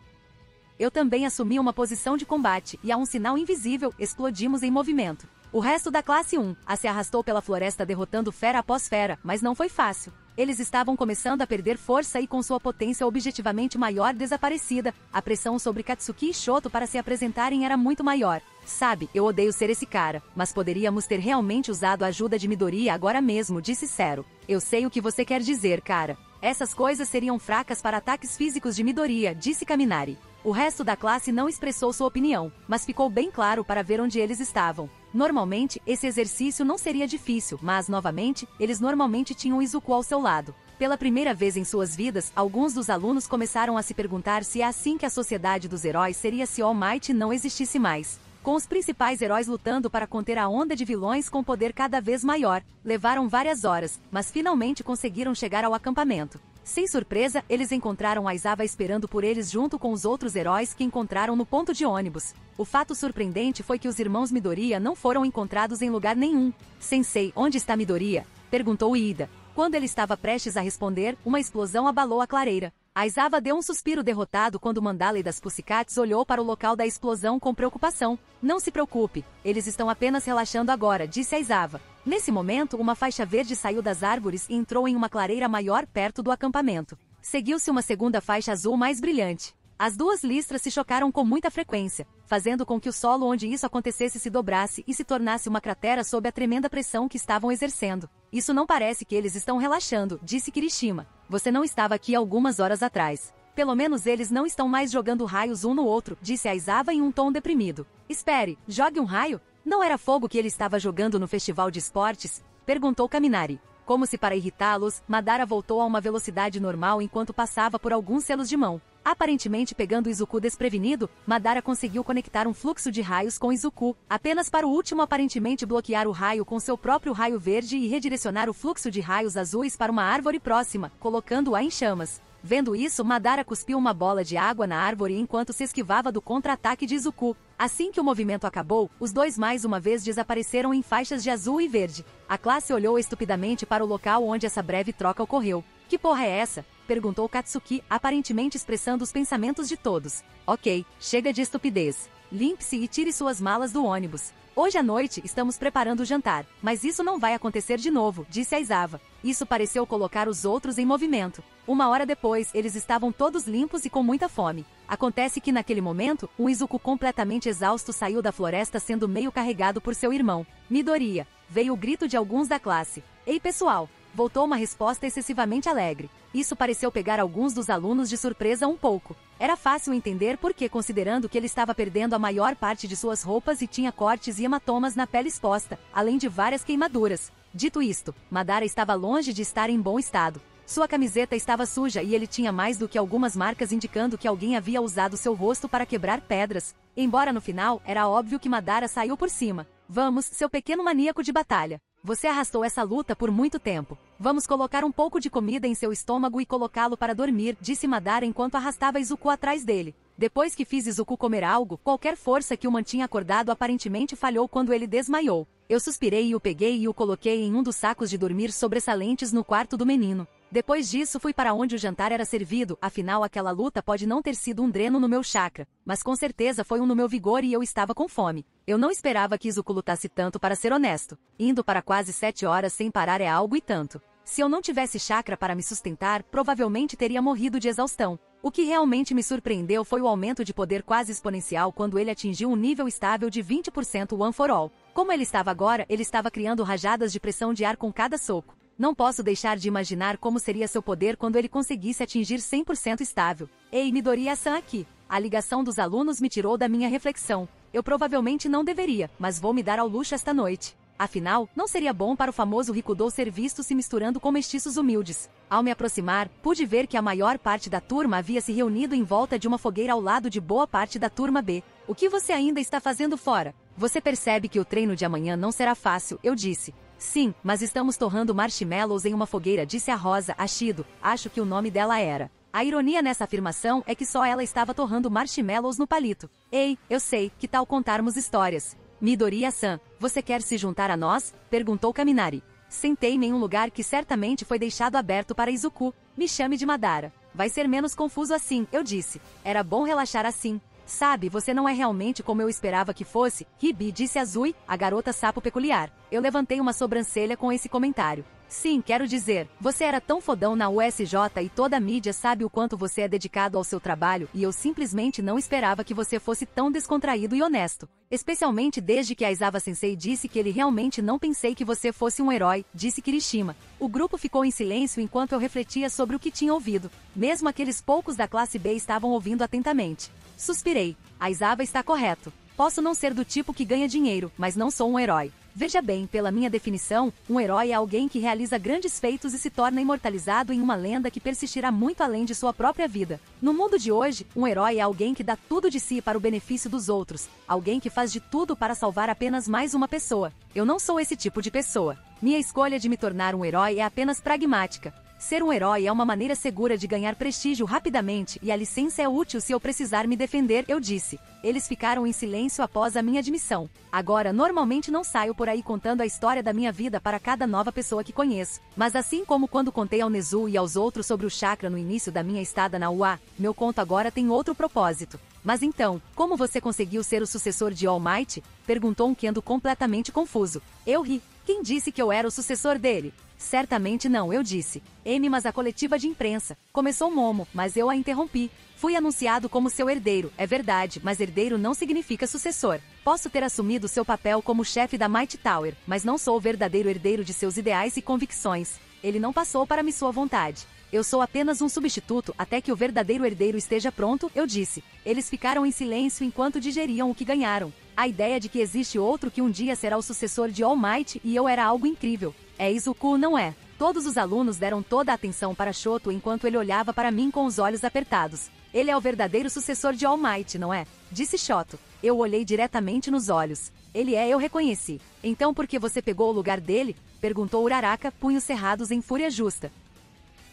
A: Eu também assumi uma posição de combate e a um sinal invisível, explodimos em movimento. O resto da classe 1 se arrastou pela floresta derrotando fera após fera, mas não foi fácil. Eles estavam começando a perder força e com sua potência objetivamente maior desaparecida, a pressão sobre Katsuki e Shoto para se apresentarem era muito maior. Sabe, eu odeio ser esse cara, mas poderíamos ter realmente usado a ajuda de Midoriya agora mesmo, disse Zero. Eu sei o que você quer dizer, cara. Essas coisas seriam fracas para ataques físicos de Midoriya, disse Kaminari. O resto da classe não expressou sua opinião, mas ficou bem claro para ver onde eles estavam. Normalmente, esse exercício não seria difícil, mas, novamente, eles normalmente tinham Izuku ao seu lado. Pela primeira vez em suas vidas, alguns dos alunos começaram a se perguntar se é assim que a sociedade dos heróis seria se All Might não existisse mais. Com os principais heróis lutando para conter a onda de vilões com poder cada vez maior, levaram várias horas, mas finalmente conseguiram chegar ao acampamento. Sem surpresa, eles encontraram Aizawa esperando por eles junto com os outros heróis que encontraram no ponto de ônibus. O fato surpreendente foi que os irmãos Midoriya não foram encontrados em lugar nenhum. Sensei, onde está Midoriya? Perguntou Iida. Quando ele estava prestes a responder, uma explosão abalou a clareira. Aizawa deu um suspiro derrotado quando Mandala das Pussycats olhou para o local da explosão com preocupação. Não se preocupe, eles estão apenas relaxando agora, disse Aizawa. Nesse momento, uma faixa verde saiu das árvores e entrou em uma clareira maior perto do acampamento. Seguiu-se uma segunda faixa azul mais brilhante. As duas listras se chocaram com muita frequência, fazendo com que o solo onde isso acontecesse se dobrasse e se tornasse uma cratera sob a tremenda pressão que estavam exercendo. Isso não parece que eles estão relaxando, disse Kirishima. Você não estava aqui algumas horas atrás. Pelo menos eles não estão mais jogando raios um no outro, disse Aizawa em um tom deprimido. Espere, jogue um raio? Não era fogo que ele estava jogando no festival de esportes? Perguntou Kaminari. Como se para irritá-los, Madara voltou a uma velocidade normal enquanto passava por alguns selos de mão. Aparentemente pegando Izuku desprevenido, Madara conseguiu conectar um fluxo de raios com Izuku, apenas para o último aparentemente bloquear o raio com seu próprio raio verde e redirecionar o fluxo de raios azuis para uma árvore próxima, colocando-a em chamas. Vendo isso, Madara cuspiu uma bola de água na árvore enquanto se esquivava do contra-ataque de Izuku. Assim que o movimento acabou, os dois mais uma vez desapareceram em faixas de azul e verde. A classe olhou estupidamente para o local onde essa breve troca ocorreu. Que porra é essa? Perguntou Katsuki, aparentemente expressando os pensamentos de todos. Ok, chega de estupidez. Limpe-se e tire suas malas do ônibus. Hoje à noite estamos preparando o jantar, mas isso não vai acontecer de novo, disse Aizawa. Isso pareceu colocar os outros em movimento. Uma hora depois, eles estavam todos limpos e com muita fome. Acontece que naquele momento, um Izuku completamente exausto saiu da floresta sendo meio carregado por seu irmão, Midoriya. Veio o grito de alguns da classe. Ei pessoal! Voltou uma resposta excessivamente alegre. Isso pareceu pegar alguns dos alunos de surpresa um pouco. Era fácil entender porque, considerando que ele estava perdendo a maior parte de suas roupas e tinha cortes e hematomas na pele exposta, além de várias queimaduras. Dito isto, Madara estava longe de estar em bom estado. Sua camiseta estava suja e ele tinha mais do que algumas marcas indicando que alguém havia usado seu rosto para quebrar pedras. Embora no final, era óbvio que Madara saiu por cima. Vamos, seu pequeno maníaco de batalha. Você arrastou essa luta por muito tempo. Vamos colocar um pouco de comida em seu estômago e colocá-lo para dormir, disse Madara enquanto arrastava Izuku atrás dele. Depois que fiz Izuku comer algo, qualquer força que o mantinha acordado aparentemente falhou quando ele desmaiou. Eu suspirei e o peguei e o coloquei em um dos sacos de dormir sobressalentes no quarto do menino. Depois disso fui para onde o jantar era servido, afinal aquela luta pode não ter sido um dreno no meu chakra, mas com certeza foi um no meu vigor e eu estava com fome. Eu não esperava que Izuku lutasse tanto para ser honesto. Indo para quase 7 horas sem parar é algo e tanto. Se eu não tivesse chakra para me sustentar, provavelmente teria morrido de exaustão. O que realmente me surpreendeu foi o aumento de poder quase exponencial quando ele atingiu um nível estável de 20% One for All. Como ele estava agora, ele estava criando rajadas de pressão de ar com cada soco. Não posso deixar de imaginar como seria seu poder quando ele conseguisse atingir 100% estável. Ei, Midoriya-san aqui. A ligação dos alunos me tirou da minha reflexão. Eu provavelmente não deveria, mas vou me dar ao luxo esta noite. Afinal, não seria bom para o famoso Rikudo ser visto se misturando com mestiços humildes. Ao me aproximar, pude ver que a maior parte da turma havia se reunido em volta de uma fogueira ao lado de boa parte da turma B. O que você ainda está fazendo fora? Você percebe que o treino de amanhã não será fácil, eu disse. Sim, mas estamos torrando marshmallows em uma fogueira, disse a Rosa, Ashido. Acho que o nome dela era. A ironia nessa afirmação é que só ela estava torrando marshmallows no palito. Ei, eu sei, que tal contarmos histórias? Midoriya-san, você quer se juntar a nós? Perguntou Kaminari. Sentei-me em um lugar que certamente foi deixado aberto para Izuku. Me chame de Madara. Vai ser menos confuso assim, eu disse. Era bom relaxar assim. Sabe, você não é realmente como eu esperava que fosse, Ribi, disse Azui, a garota sapo peculiar. Eu levantei uma sobrancelha com esse comentário. Sim, quero dizer, você era tão fodão na USJ e toda a mídia sabe o quanto você é dedicado ao seu trabalho e eu simplesmente não esperava que você fosse tão descontraído e honesto. Especialmente desde que Aizawa Sensei disse que ele realmente não pensei que você fosse um herói, disse Kirishima. O grupo ficou em silêncio enquanto eu refletia sobre o que tinha ouvido. Mesmo aqueles poucos da classe B estavam ouvindo atentamente. Suspirei. Aizawa está correto. Posso não ser do tipo que ganha dinheiro, mas não sou um herói. Veja bem, pela minha definição, um herói é alguém que realiza grandes feitos e se torna imortalizado em uma lenda que persistirá muito além de sua própria vida. No mundo de hoje, um herói é alguém que dá tudo de si para o benefício dos outros, alguém que faz de tudo para salvar apenas mais uma pessoa. Eu não sou esse tipo de pessoa. Minha escolha de me tornar um herói é apenas pragmática. Ser um herói é uma maneira segura de ganhar prestígio rapidamente e a licença é útil se eu precisar me defender, eu disse. Eles ficaram em silêncio após a minha admissão. Agora, normalmente não saio por aí contando a história da minha vida para cada nova pessoa que conheço. Mas assim como quando contei ao Nezu e aos outros sobre o chakra no início da minha estada na UA, meu conto agora tem outro propósito. Mas então, como você conseguiu ser o sucessor de All Might? Perguntou um Kendo completamente confuso. Eu ri. Quem disse que eu era o sucessor dele? Certamente não, eu disse. Mas a coletiva de imprensa. Começou Momo, mas eu a interrompi. Fui anunciado como seu herdeiro, é verdade, mas herdeiro não significa sucessor. Posso ter assumido seu papel como chefe da Might Tower, mas não sou o verdadeiro herdeiro de seus ideais e convicções. Ele não passou para me sua vontade. Eu sou apenas um substituto até que o verdadeiro herdeiro esteja pronto, eu disse. Eles ficaram em silêncio enquanto digeriam o que ganharam. A ideia de que existe outro que um dia será o sucessor de All Might e eu era algo incrível. É Izuku, não é? Todos os alunos deram toda a atenção para Shoto enquanto ele olhava para mim com os olhos apertados. Ele é o verdadeiro sucessor de All Might, não é? Disse Shoto. Eu olhei diretamente nos olhos. Ele é, eu reconheci. Então por que você pegou o lugar dele? Perguntou Uraraka, punhos cerrados em fúria justa.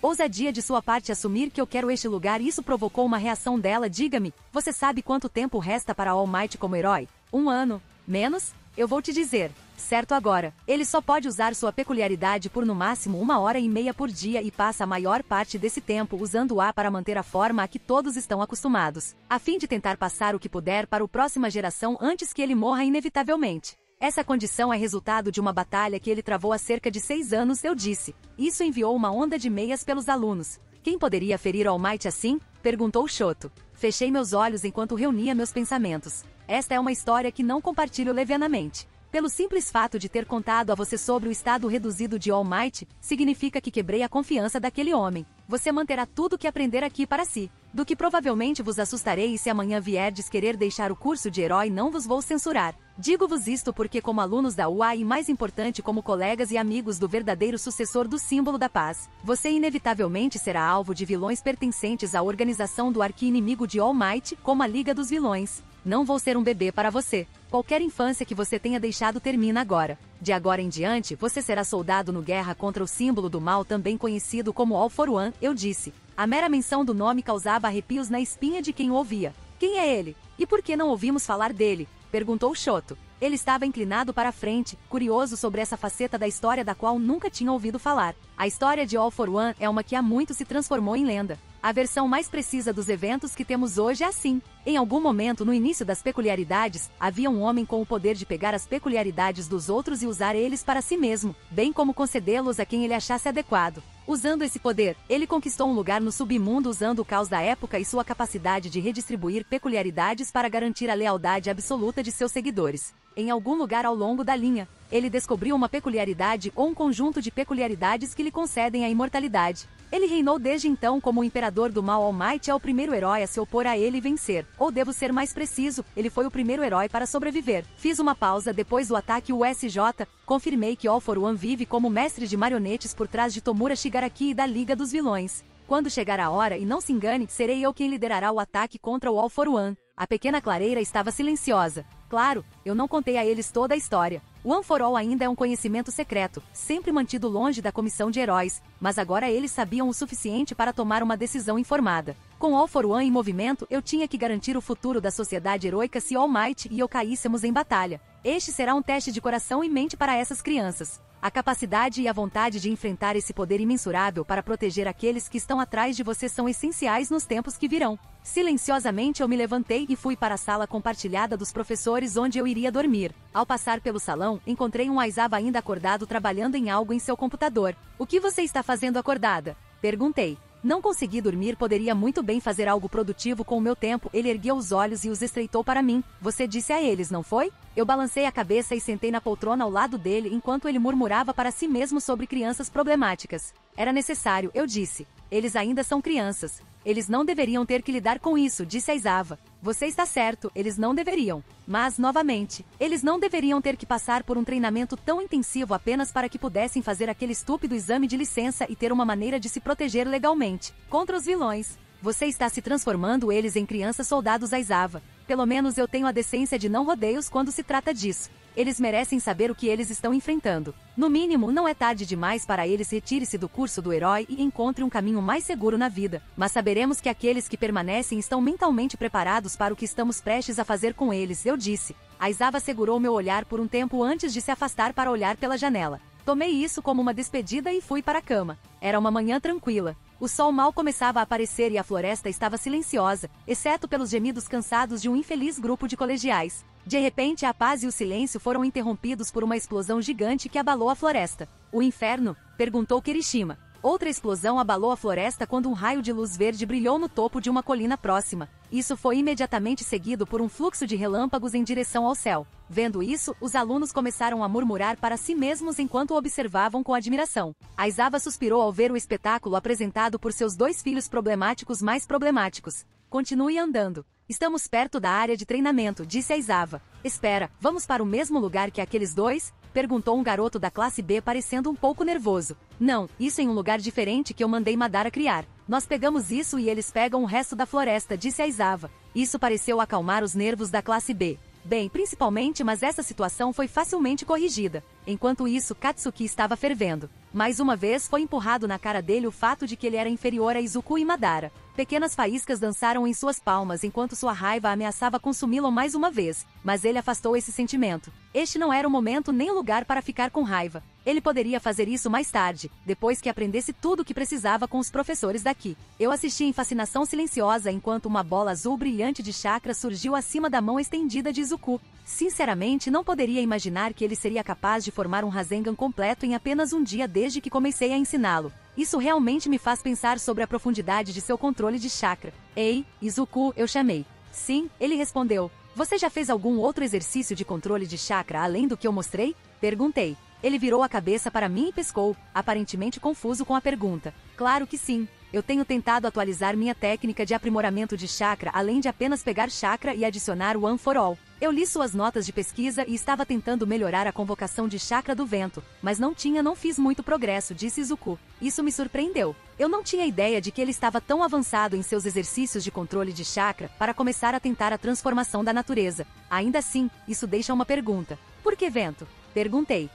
A: Ousadia de sua parte assumir que eu quero este lugar e isso provocou uma reação dela, diga-me, você sabe quanto tempo resta para All Might como herói? 1 ano? Menos? Eu vou te dizer. Certo agora, ele só pode usar sua peculiaridade por no máximo 1h30 por dia e passa a maior parte desse tempo usando-a para manter a forma a que todos estão acostumados, a fim de tentar passar o que puder para a próxima geração antes que ele morra inevitavelmente. Essa condição é resultado de uma batalha que ele travou há cerca de 6 anos, eu disse. Isso enviou uma onda de meias pelos alunos. Quem poderia ferir All Might assim? Perguntou Shoto. Fechei meus olhos enquanto reunia meus pensamentos. Esta é uma história que não compartilho levianamente. Pelo simples fato de ter contado a você sobre o estado reduzido de All Might, significa que quebrei a confiança daquele homem. Você manterá tudo o que aprender aqui para si. Do que provavelmente vos assustarei e se amanhã vierdes querer deixar o curso de herói não vos vou censurar. Digo-vos isto porque como alunos da UA e mais importante como colegas e amigos do verdadeiro sucessor do símbolo da paz, você inevitavelmente será alvo de vilões pertencentes à organização do arqui-inimigo de All Might, como a Liga dos Vilões. Não vou ser um bebê para você. Qualquer infância que você tenha deixado termina agora. De agora em diante, você será soldado no guerra contra o símbolo do mal também conhecido como All for One, eu disse. A mera menção do nome causava arrepios na espinha de quem o ouvia. Quem é ele? E por que não ouvimos falar dele? Perguntou Shoto. Ele estava inclinado para a frente, curioso sobre essa faceta da história da qual nunca tinha ouvido falar. A história de All for One é uma que há muito se transformou em lenda. A versão mais precisa dos eventos que temos hoje é assim. Em algum momento no início das peculiaridades, havia um homem com o poder de pegar as peculiaridades dos outros e usar eles para si mesmo, bem como concedê-los a quem ele achasse adequado. Usando esse poder, ele conquistou um lugar no submundo usando o caos da época e sua capacidade de redistribuir peculiaridades para garantir a lealdade absoluta de seus seguidores. Em algum lugar ao longo da linha, ele descobriu uma peculiaridade ou um conjunto de peculiaridades que lhe concedem a imortalidade. Ele reinou desde então como o imperador do mal. All Might é o primeiro herói a se opor a ele e vencer. Ou devo ser mais preciso, ele foi o primeiro herói para sobreviver. Fiz uma pausa depois do ataque USJ, confirmei que All for One vive como mestre de marionetes por trás de Tomura Shigaraki e da Liga dos Vilões. Quando chegar a hora, e não se engane, serei eu quem liderará o ataque contra o All for One. A pequena clareira estava silenciosa. Claro, eu não contei a eles toda a história. O One for All ainda é um conhecimento secreto, sempre mantido longe da comissão de heróis, mas agora eles sabiam o suficiente para tomar uma decisão informada. Com All for One em movimento, eu tinha que garantir o futuro da sociedade heroica se All Might e eu caíssemos em batalha. Este será um teste de coração e mente para essas crianças. A capacidade e a vontade de enfrentar esse poder imensurável para proteger aqueles que estão atrás de você são essenciais nos tempos que virão. Silenciosamente eu me levantei e fui para a sala compartilhada dos professores onde eu iria dormir. Ao passar pelo salão, encontrei um Aizawa ainda acordado trabalhando em algo em seu computador. O que você está fazendo acordada? Perguntei. Não consegui dormir, poderia muito bem fazer algo produtivo com o meu tempo. Ele ergueu os olhos e os estreitou para mim. Você disse a eles, não foi? Eu balancei a cabeça e sentei na poltrona ao lado dele enquanto ele murmurava para si mesmo sobre crianças problemáticas. Era necessário, eu disse. Eles ainda são crianças. Eles não deveriam ter que lidar com isso, disse Aizawa. Você está certo, eles não deveriam. Mas, novamente, eles não deveriam ter que passar por um treinamento tão intensivo apenas para que pudessem fazer aquele estúpido exame de licença e ter uma maneira de se proteger legalmente contra os vilões. Você está se transformando eles em crianças soldados, Aizawa. Pelo menos eu tenho a decência de não rodeios quando se trata disso. Eles merecem saber o que eles estão enfrentando. No mínimo, não é tarde demais para eles. Retire-se do curso do herói e encontre um caminho mais seguro na vida. Mas saberemos que aqueles que permanecem estão mentalmente preparados para o que estamos prestes a fazer com eles, eu disse. Aizawa segurou meu olhar por um tempo antes de se afastar para olhar pela janela. Tomei isso como uma despedida e fui para a cama. Era uma manhã tranquila. O sol mal começava a aparecer e a floresta estava silenciosa, exceto pelos gemidos cansados de um infeliz grupo de colegiais. De repente, a paz e o silêncio foram interrompidos por uma explosão gigante que abalou a floresta. O inferno? Perguntou Kirishima. Outra explosão abalou a floresta quando um raio de luz verde brilhou no topo de uma colina próxima. Isso foi imediatamente seguido por um fluxo de relâmpagos em direção ao céu. Vendo isso, os alunos começaram a murmurar para si mesmos enquanto o observavam com admiração. Aizawa suspirou ao ver o espetáculo apresentado por seus dois filhos problemáticos mais problemáticos. Continue andando. Estamos perto da área de treinamento, disse Aizawa. Espera, vamos para o mesmo lugar que aqueles dois? Perguntou um garoto da classe B parecendo um pouco nervoso. Não, isso em um lugar diferente que eu mandei Madara criar. Nós pegamos isso e eles pegam o resto da floresta, disse Aizawa. Isso pareceu acalmar os nervos da classe B. Bem, principalmente, mas essa situação foi facilmente corrigida. Enquanto isso, Katsuki estava fervendo. Mais uma vez foi empurrado na cara dele o fato de que ele era inferior a Izuku e Madara. Pequenas faíscas dançaram em suas palmas enquanto sua raiva ameaçava consumi-lo mais uma vez, mas ele afastou esse sentimento. Este não era o momento nem o lugar para ficar com raiva. Ele poderia fazer isso mais tarde, depois que aprendesse tudo o que precisava com os professores daqui. Eu assisti em fascinação silenciosa enquanto uma bola azul brilhante de chakra surgiu acima da mão estendida de Izuku. Sinceramente, não poderia imaginar que ele seria capaz de formar um Rasengan completo em apenas um dia desde que comecei a ensiná-lo. Isso realmente me faz pensar sobre a profundidade de seu controle de chakra. Ei, Izuku, eu chamei. Sim, ele respondeu. Você já fez algum outro exercício de controle de chakra além do que eu mostrei? Perguntei. Ele virou a cabeça para mim e piscou, aparentemente confuso com a pergunta. Claro que sim. Eu tenho tentado atualizar minha técnica de aprimoramento de chakra além de apenas pegar chakra e adicionar o One for All. Eu li suas notas de pesquisa e estava tentando melhorar a convocação de chakra do vento, mas não fiz muito progresso, disse Izuku. Isso me surpreendeu. Eu não tinha ideia de que ele estava tão avançado em seus exercícios de controle de chakra para começar a tentar a transformação da natureza. Ainda assim, isso deixa uma pergunta. Por que vento? Perguntei.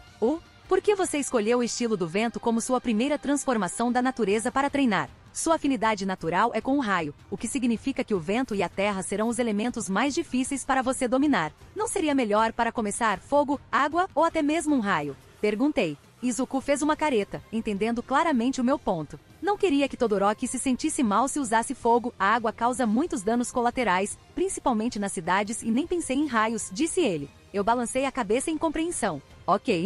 A: Por que você escolheu o estilo do vento como sua primeira transformação da natureza para treinar? Sua afinidade natural é com o raio, o que significa que o vento e a terra serão os elementos mais difíceis para você dominar. Não seria melhor para começar fogo, água ou até mesmo um raio? Perguntei. Izuku fez uma careta, entendendo claramente o meu ponto. Não queria que Todoroki se sentisse mal se usasse fogo, a água causa muitos danos colaterais, principalmente nas cidades, e nem pensei em raios, disse ele. Eu balancei a cabeça em compreensão. Ok,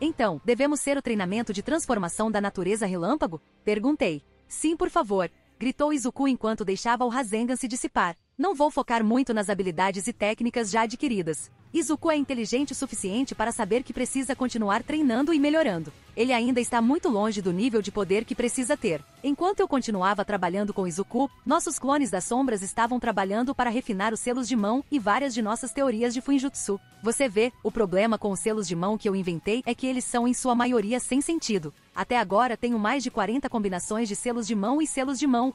A: então, devemos ser o treinamento de transformação da natureza relâmpago? Perguntei. Sim, por favor, gritou Izuku enquanto deixava o Rasengan se dissipar. Não vou focar muito nas habilidades e técnicas já adquiridas. Izuku é inteligente o suficiente para saber que precisa continuar treinando e melhorando. Ele ainda está muito longe do nível de poder que precisa ter. Enquanto eu continuava trabalhando com Izuku, nossos clones das sombras estavam trabalhando para refinar os selos de mão e várias de nossas teorias de Fuinjutsu. Você vê, o problema com os selos de mão que eu inventei é que eles são em sua maioria sem sentido. Até agora tenho mais de 40 combinações de selos de mão,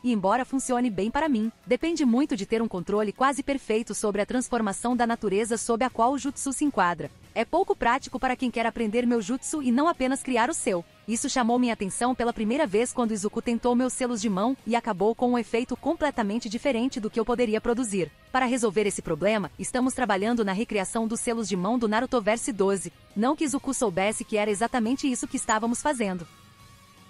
A: e embora funcione bem para mim, depende muito de ter um controle quase perfeito sobre a transformação da natureza sob a qual o jutsu se enquadra. É pouco prático para quem quer aprender meu jutsu e não apenas criar o seu. Isso chamou minha atenção pela primeira vez quando Izuku tentou meus selos de mão e acabou com um efeito completamente diferente do que eu poderia produzir. Para resolver esse problema, estamos trabalhando na recriação dos selos de mão do Narutoverse 12. Não que Izuku soubesse que era exatamente isso que estávamos fazendo.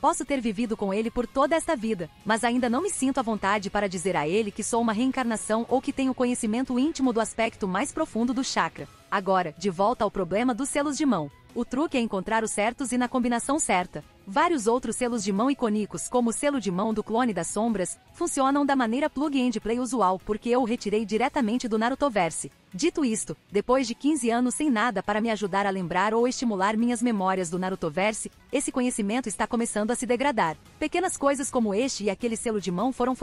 A: Posso ter vivido com ele por toda esta vida, mas ainda não me sinto à vontade para dizer a ele que sou uma reencarnação ou que tenho conhecimento íntimo do aspecto mais profundo do chakra. Agora, de volta ao problema dos selos de mão. O truque é encontrar os certos e na combinação certa. Vários outros selos de mão icônicos, como o selo de mão do clone das sombras, funcionam da maneira plug and play usual porque eu o retirei diretamente do Narutoverse. Dito isto, depois de 15 anos sem nada para me ajudar a lembrar ou estimular minhas memórias do Narutoverse, esse conhecimento está começando a se degradar. Pequenas coisas como este e aquele selo de mão foram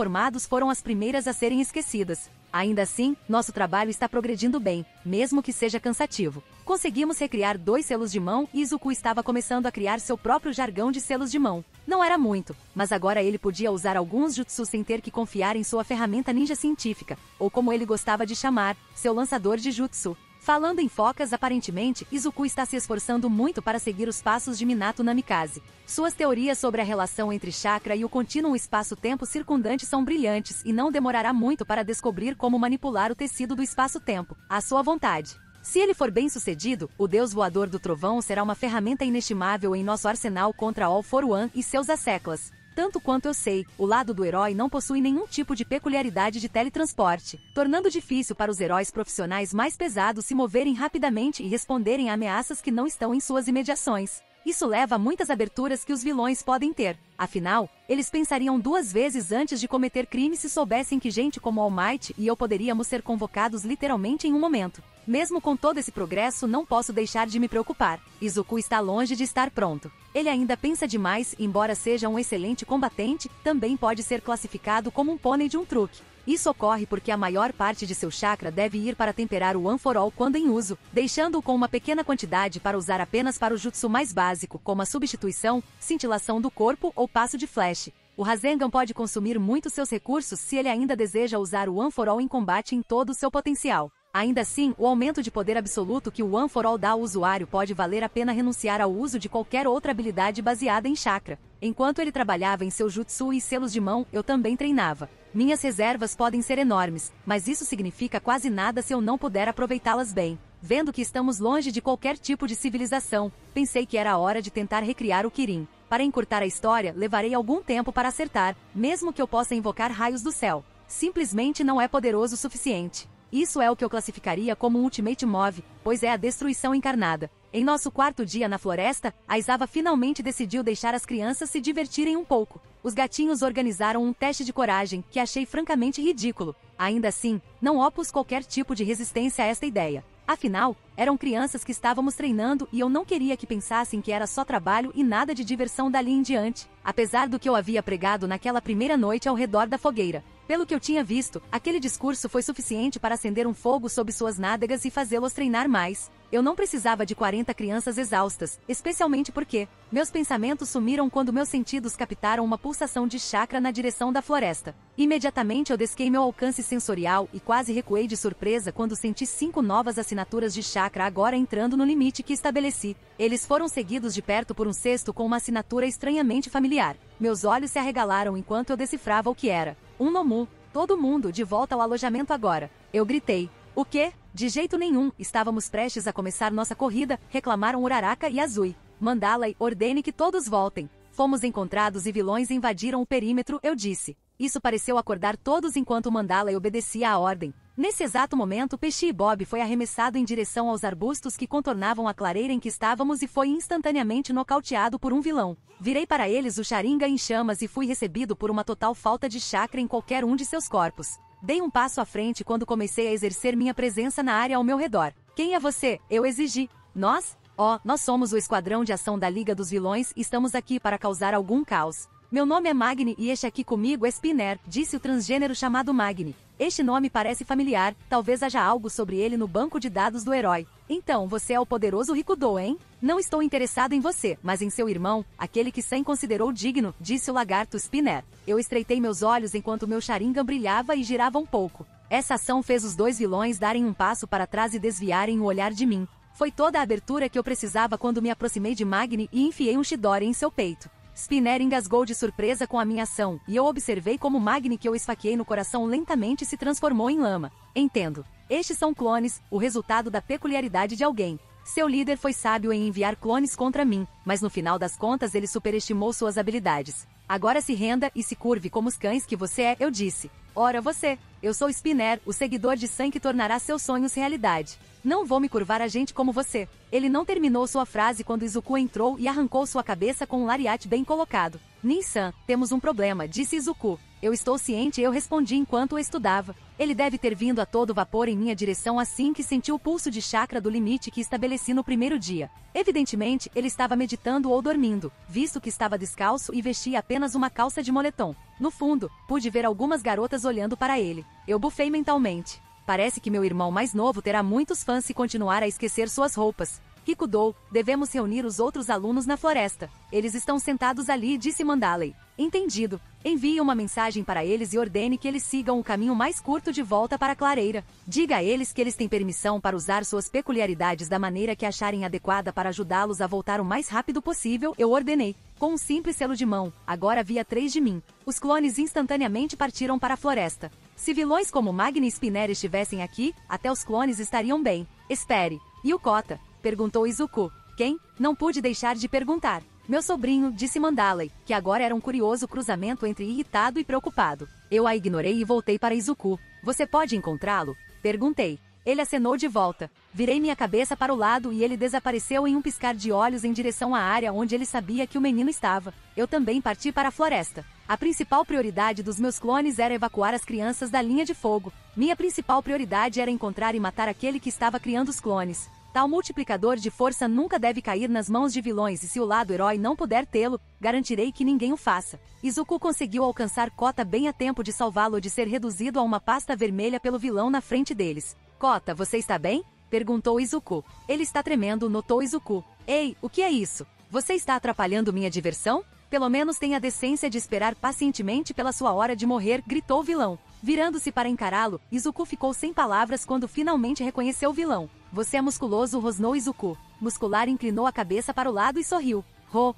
A: as primeiras a serem esquecidas. Ainda assim, nosso trabalho está progredindo bem, mesmo que seja cansativo. Conseguimos recriar 2 selos de mão e Izuku estava começando a criar seu próprio jargão de selos de mão. Não era muito, mas agora ele podia usar alguns jutsu sem ter que confiar em sua ferramenta ninja científica, ou como ele gostava de chamar, seu lançador de jutsu. Falando em focas, aparentemente, Izuku está se esforçando muito para seguir os passos de Minato Namikaze. Suas teorias sobre a relação entre chakra e o contínuo espaço-tempo circundante são brilhantes e não demorará muito para descobrir como manipular o tecido do espaço-tempo, à sua vontade. Se ele for bem sucedido, o Deus Voador do Trovão será uma ferramenta inestimável em nosso arsenal contra All for One e seus asseclas. Tanto quanto eu sei, o lado do herói não possui nenhum tipo de peculiaridade de teletransporte, tornando difícil para os heróis profissionais mais pesados se moverem rapidamente e responderem a ameaças que não estão em suas imediações. Isso leva a muitas aberturas que os vilões podem ter. Afinal, eles pensariam 2 vezes antes de cometer crimes se soubessem que gente como All Might e eu poderíamos ser convocados literalmente em um momento. Mesmo com todo esse progresso, não posso deixar de me preocupar. Izuku está longe de estar pronto. Ele ainda pensa demais, embora seja um excelente combatente, também pode ser classificado como um pônei de um truque. Isso ocorre porque a maior parte de seu chakra deve ir para temperar o One for All quando em uso, deixando-o com uma pequena quantidade para usar apenas para o jutsu mais básico, como a substituição, cintilação do corpo ou passo de flash. O Rasengan pode consumir muito seus recursos se ele ainda deseja usar o One for All em combate em todo o seu potencial. Ainda assim, o aumento de poder absoluto que o One for All dá ao usuário pode valer a pena renunciar ao uso de qualquer outra habilidade baseada em chakra. Enquanto ele trabalhava em seu jutsu e selos de mão, eu também treinava. Minhas reservas podem ser enormes, mas isso significa quase nada se eu não puder aproveitá-las bem. Vendo que estamos longe de qualquer tipo de civilização, pensei que era a hora de tentar recriar o Kirin. Para encurtar a história, levarei algum tempo para acertar, mesmo que eu possa invocar raios do céu. Simplesmente não é poderoso o suficiente. Isso é o que eu classificaria como um Ultimate Move, pois é a destruição encarnada. Em nosso quarto dia na floresta, Aizawa finalmente decidiu deixar as crianças se divertirem um pouco. Os gatinhos organizaram um teste de coragem, que achei francamente ridículo. Ainda assim, não opus qualquer tipo de resistência a esta ideia. Afinal, eram crianças que estávamos treinando e eu não queria que pensassem que era só trabalho e nada de diversão dali em diante, apesar do que eu havia pregado naquela primeira noite ao redor da fogueira. Pelo que eu tinha visto, aquele discurso foi suficiente para acender um fogo sob suas nádegas e fazê-los treinar mais. Eu não precisava de 40 crianças exaustas, especialmente porque meus pensamentos sumiram quando meus sentidos captaram uma pulsação de chakra na direção da floresta. Imediatamente eu desquei meu alcance sensorial e quase recuei de surpresa quando senti 5 novas assinaturas de chakra agora entrando no limite que estabeleci. Eles foram seguidos de perto por um cesto com uma assinatura estranhamente familiar. Meus olhos se arregalaram enquanto eu decifrava o que era. Um Nomu. Todo mundo de volta ao alojamento agora. Eu gritei. O quê? De jeito nenhum, estávamos prestes a começar nossa corrida, reclamaram Uraraka e Azui. Mandalay, ordene que todos voltem. Fomos encontrados e vilões invadiram o perímetro, eu disse. Isso pareceu acordar todos enquanto Mandalay obedecia à ordem. Nesse exato momento, Peixe e Bob foi arremessado em direção aos arbustos que contornavam a clareira em que estávamos e foi instantaneamente nocauteado por um vilão. Virei para eles o Sharingan em chamas e fui recebido por uma total falta de chakra em qualquer um de seus corpos. Dei um passo à frente quando comecei a exercer minha presença na área ao meu redor. Quem é você? Eu exigi. Nós? Nós somos o esquadrão de ação da Liga dos Vilões e estamos aqui para causar algum caos. Meu nome é Magni e este aqui comigo é Spinner, disse o transgênero chamado Magni. Este nome parece familiar, talvez haja algo sobre ele no banco de dados do herói. Então, você é o poderoso Rikudo, hein? Não estou interessado em você, mas em seu irmão, aquele que Sen considerou digno, disse o lagarto Spinner. Eu estreitei meus olhos enquanto meu Sharingan brilhava e girava um pouco. Essa ação fez os dois vilões darem um passo para trás e desviarem o olhar de mim. Foi toda a abertura que eu precisava quando me aproximei de Magni e enfiei um Chidori em seu peito. Spinner engasgou de surpresa com a minha ação, e eu observei como Magni que eu esfaqueei no coração lentamente se transformou em lama. Entendo. Estes são clones, o resultado da peculiaridade de alguém. Seu líder foi sábio em enviar clones contra mim, mas no final das contas ele superestimou suas habilidades. Agora se renda e se curve como os cães que você é, eu disse. Ora você, eu sou Spinner, o seguidor de Sen que tornará seus sonhos realidade. Não vou me curvar a gente como você. Ele não terminou sua frase quando Izuku entrou e arrancou sua cabeça com um lariate bem colocado. Nin-san, temos um problema, disse Izuku. Eu estou ciente, eu respondi enquanto o estudava. Ele deve ter vindo a todo vapor em minha direção assim que sentiu o pulso de chakra do limite que estabeleci no primeiro dia. Evidentemente, ele estava meditando ou dormindo, visto que estava descalço e vestia apenas uma calça de moletom. No fundo, pude ver algumas garotas olhando para ele. Eu bufei mentalmente. Parece que meu irmão mais novo terá muitos fãs se continuar a esquecer suas roupas. Rikudo, devemos reunir os outros alunos na floresta. Eles estão sentados ali, disse Mandalay. Entendido. Envie uma mensagem para eles e ordene que eles sigam o caminho mais curto de volta para a clareira. Diga a eles que eles têm permissão para usar suas peculiaridades da maneira que acharem adequada para ajudá-los a voltar o mais rápido possível, eu ordenei. Com um simples selo de mão, agora havia 3 de mim. Os clones instantaneamente partiram para a floresta. Se vilões como Magni e Spinner estivessem aqui, até os clones estariam bem. Espere. E o Kota? Perguntou Izuku. Quem? Não pude deixar de perguntar. Meu sobrinho, disse Mandalay, que agora era um curioso cruzamento entre irritado e preocupado. Eu a ignorei e voltei para Izuku. Você pode encontrá-lo? Perguntei. Ele acenou de volta. Virei minha cabeça para o lado e ele desapareceu em um piscar de olhos em direção à área onde ele sabia que o menino estava. Eu também parti para a floresta. A principal prioridade dos meus clones era evacuar as crianças da linha de fogo. Minha principal prioridade era encontrar e matar aquele que estava criando os clones. Tal multiplicador de força nunca deve cair nas mãos de vilões e se o lado herói não puder tê-lo, garantirei que ninguém o faça. Izuku conseguiu alcançar Kota bem a tempo de salvá-lo de ser reduzido a uma pasta vermelha pelo vilão na frente deles. Kota, você está bem? Perguntou Izuku. Ele está tremendo, notou Izuku. Ei, o que é isso? Você está atrapalhando minha diversão? Pelo menos tenha a decência de esperar pacientemente pela sua hora de morrer, gritou o vilão. Virando-se para encará-lo, Izuku ficou sem palavras quando finalmente reconheceu o vilão. Você é musculoso, rosnou Izuku. Muscular inclinou a cabeça para o lado e sorriu.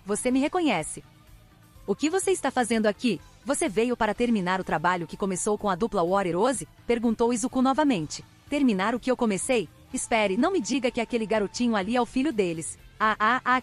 A: Você me reconhece. O que você está fazendo aqui? Você veio para terminar o trabalho que começou com a dupla Warrior Ozzy? Perguntou Izuku novamente. Terminar o que eu comecei? Espere, não me diga que aquele garotinho ali é o filho deles.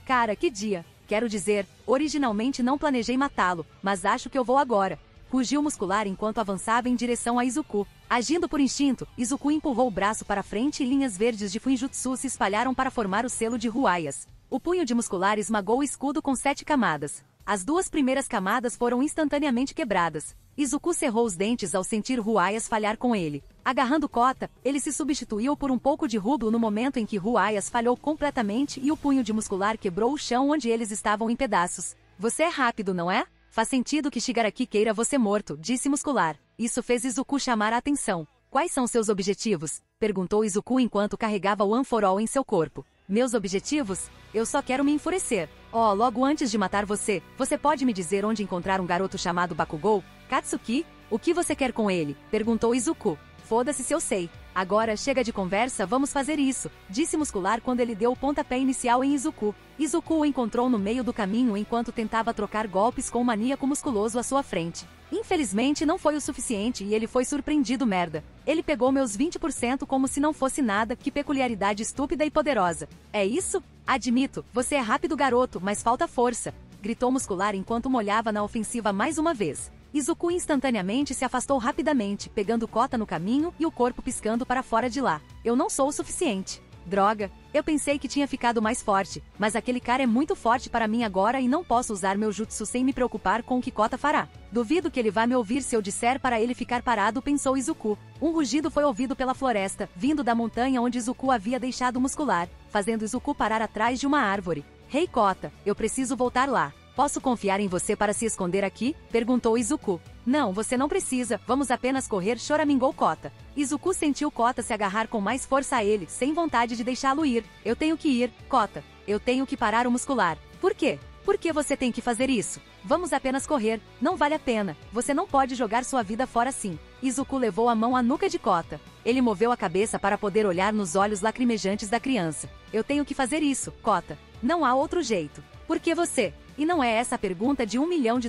A: Cara, que dia. Quero dizer, originalmente não planejei matá-lo, mas acho que eu vou agora. Rugiu muscular enquanto avançava em direção a Izuku. Agindo por instinto, Izuku empurrou o braço para frente e linhas verdes de Fuinjutsu se espalharam para formar o selo de Ruaias. O punho de muscular esmagou o escudo com 7 camadas. As 2 primeiras camadas foram instantaneamente quebradas. Izuku cerrou os dentes ao sentir Ruaias falhar com ele. Agarrando Kota, ele se substituiu por um pouco de rublo no momento em que Ruaias falhou completamente e o punho de muscular quebrou o chão onde eles estavam em pedaços. Você é rápido, não é? Faz sentido que Shigaraki queira você morto, disse muscular. Isso fez Izuku chamar a atenção. Quais são seus objetivos? Perguntou Izuku enquanto carregava o One for All em seu corpo. Meus objetivos? Eu só quero me enfurecer. Logo antes de matar você, você pode me dizer onde encontrar um garoto chamado Bakugou? Katsuki? O que você quer com ele? Perguntou Izuku. Foda-se se eu sei. Agora chega de conversa, vamos fazer isso, disse muscular quando ele deu o pontapé inicial em Izuku. Izuku o encontrou no meio do caminho enquanto tentava trocar golpes com o maníaco musculoso à sua frente. Infelizmente não foi o suficiente e ele foi surpreendido merda. Ele pegou meus 20% como se não fosse nada, que peculiaridade estúpida e poderosa. É isso? Admito, você é rápido garoto, mas falta força, gritou muscular enquanto molhava na ofensiva mais uma vez. Izuku instantaneamente se afastou rapidamente, pegando Kota no caminho e o corpo piscando para fora de lá. Eu não sou o suficiente. Droga, eu pensei que tinha ficado mais forte, mas aquele cara é muito forte para mim agora e não posso usar meu jutsu sem me preocupar com o que Kota fará. Duvido que ele vá me ouvir se eu disser para ele ficar parado, pensou Izuku. Um rugido foi ouvido pela floresta, vindo da montanha onde Izuku havia deixado muscular, fazendo Izuku parar atrás de uma árvore. Rei Kota, eu preciso voltar lá. Posso confiar em você para se esconder aqui? Perguntou Izuku. Não, você não precisa, vamos apenas correr, choramingou Kota. Izuku sentiu Kota se agarrar com mais força a ele, sem vontade de deixá-lo ir. Eu tenho que ir, Kota. Eu tenho que parar o muscular. Por quê? Por que você tem que fazer isso? Vamos apenas correr, não vale a pena. Você não pode jogar sua vida fora assim. Izuku levou a mão à nuca de Kota. Ele moveu a cabeça para poder olhar nos olhos lacrimejantes da criança. Eu tenho que fazer isso, Kota. Não há outro jeito. Por que você? E não é essa a pergunta de $1 milhão,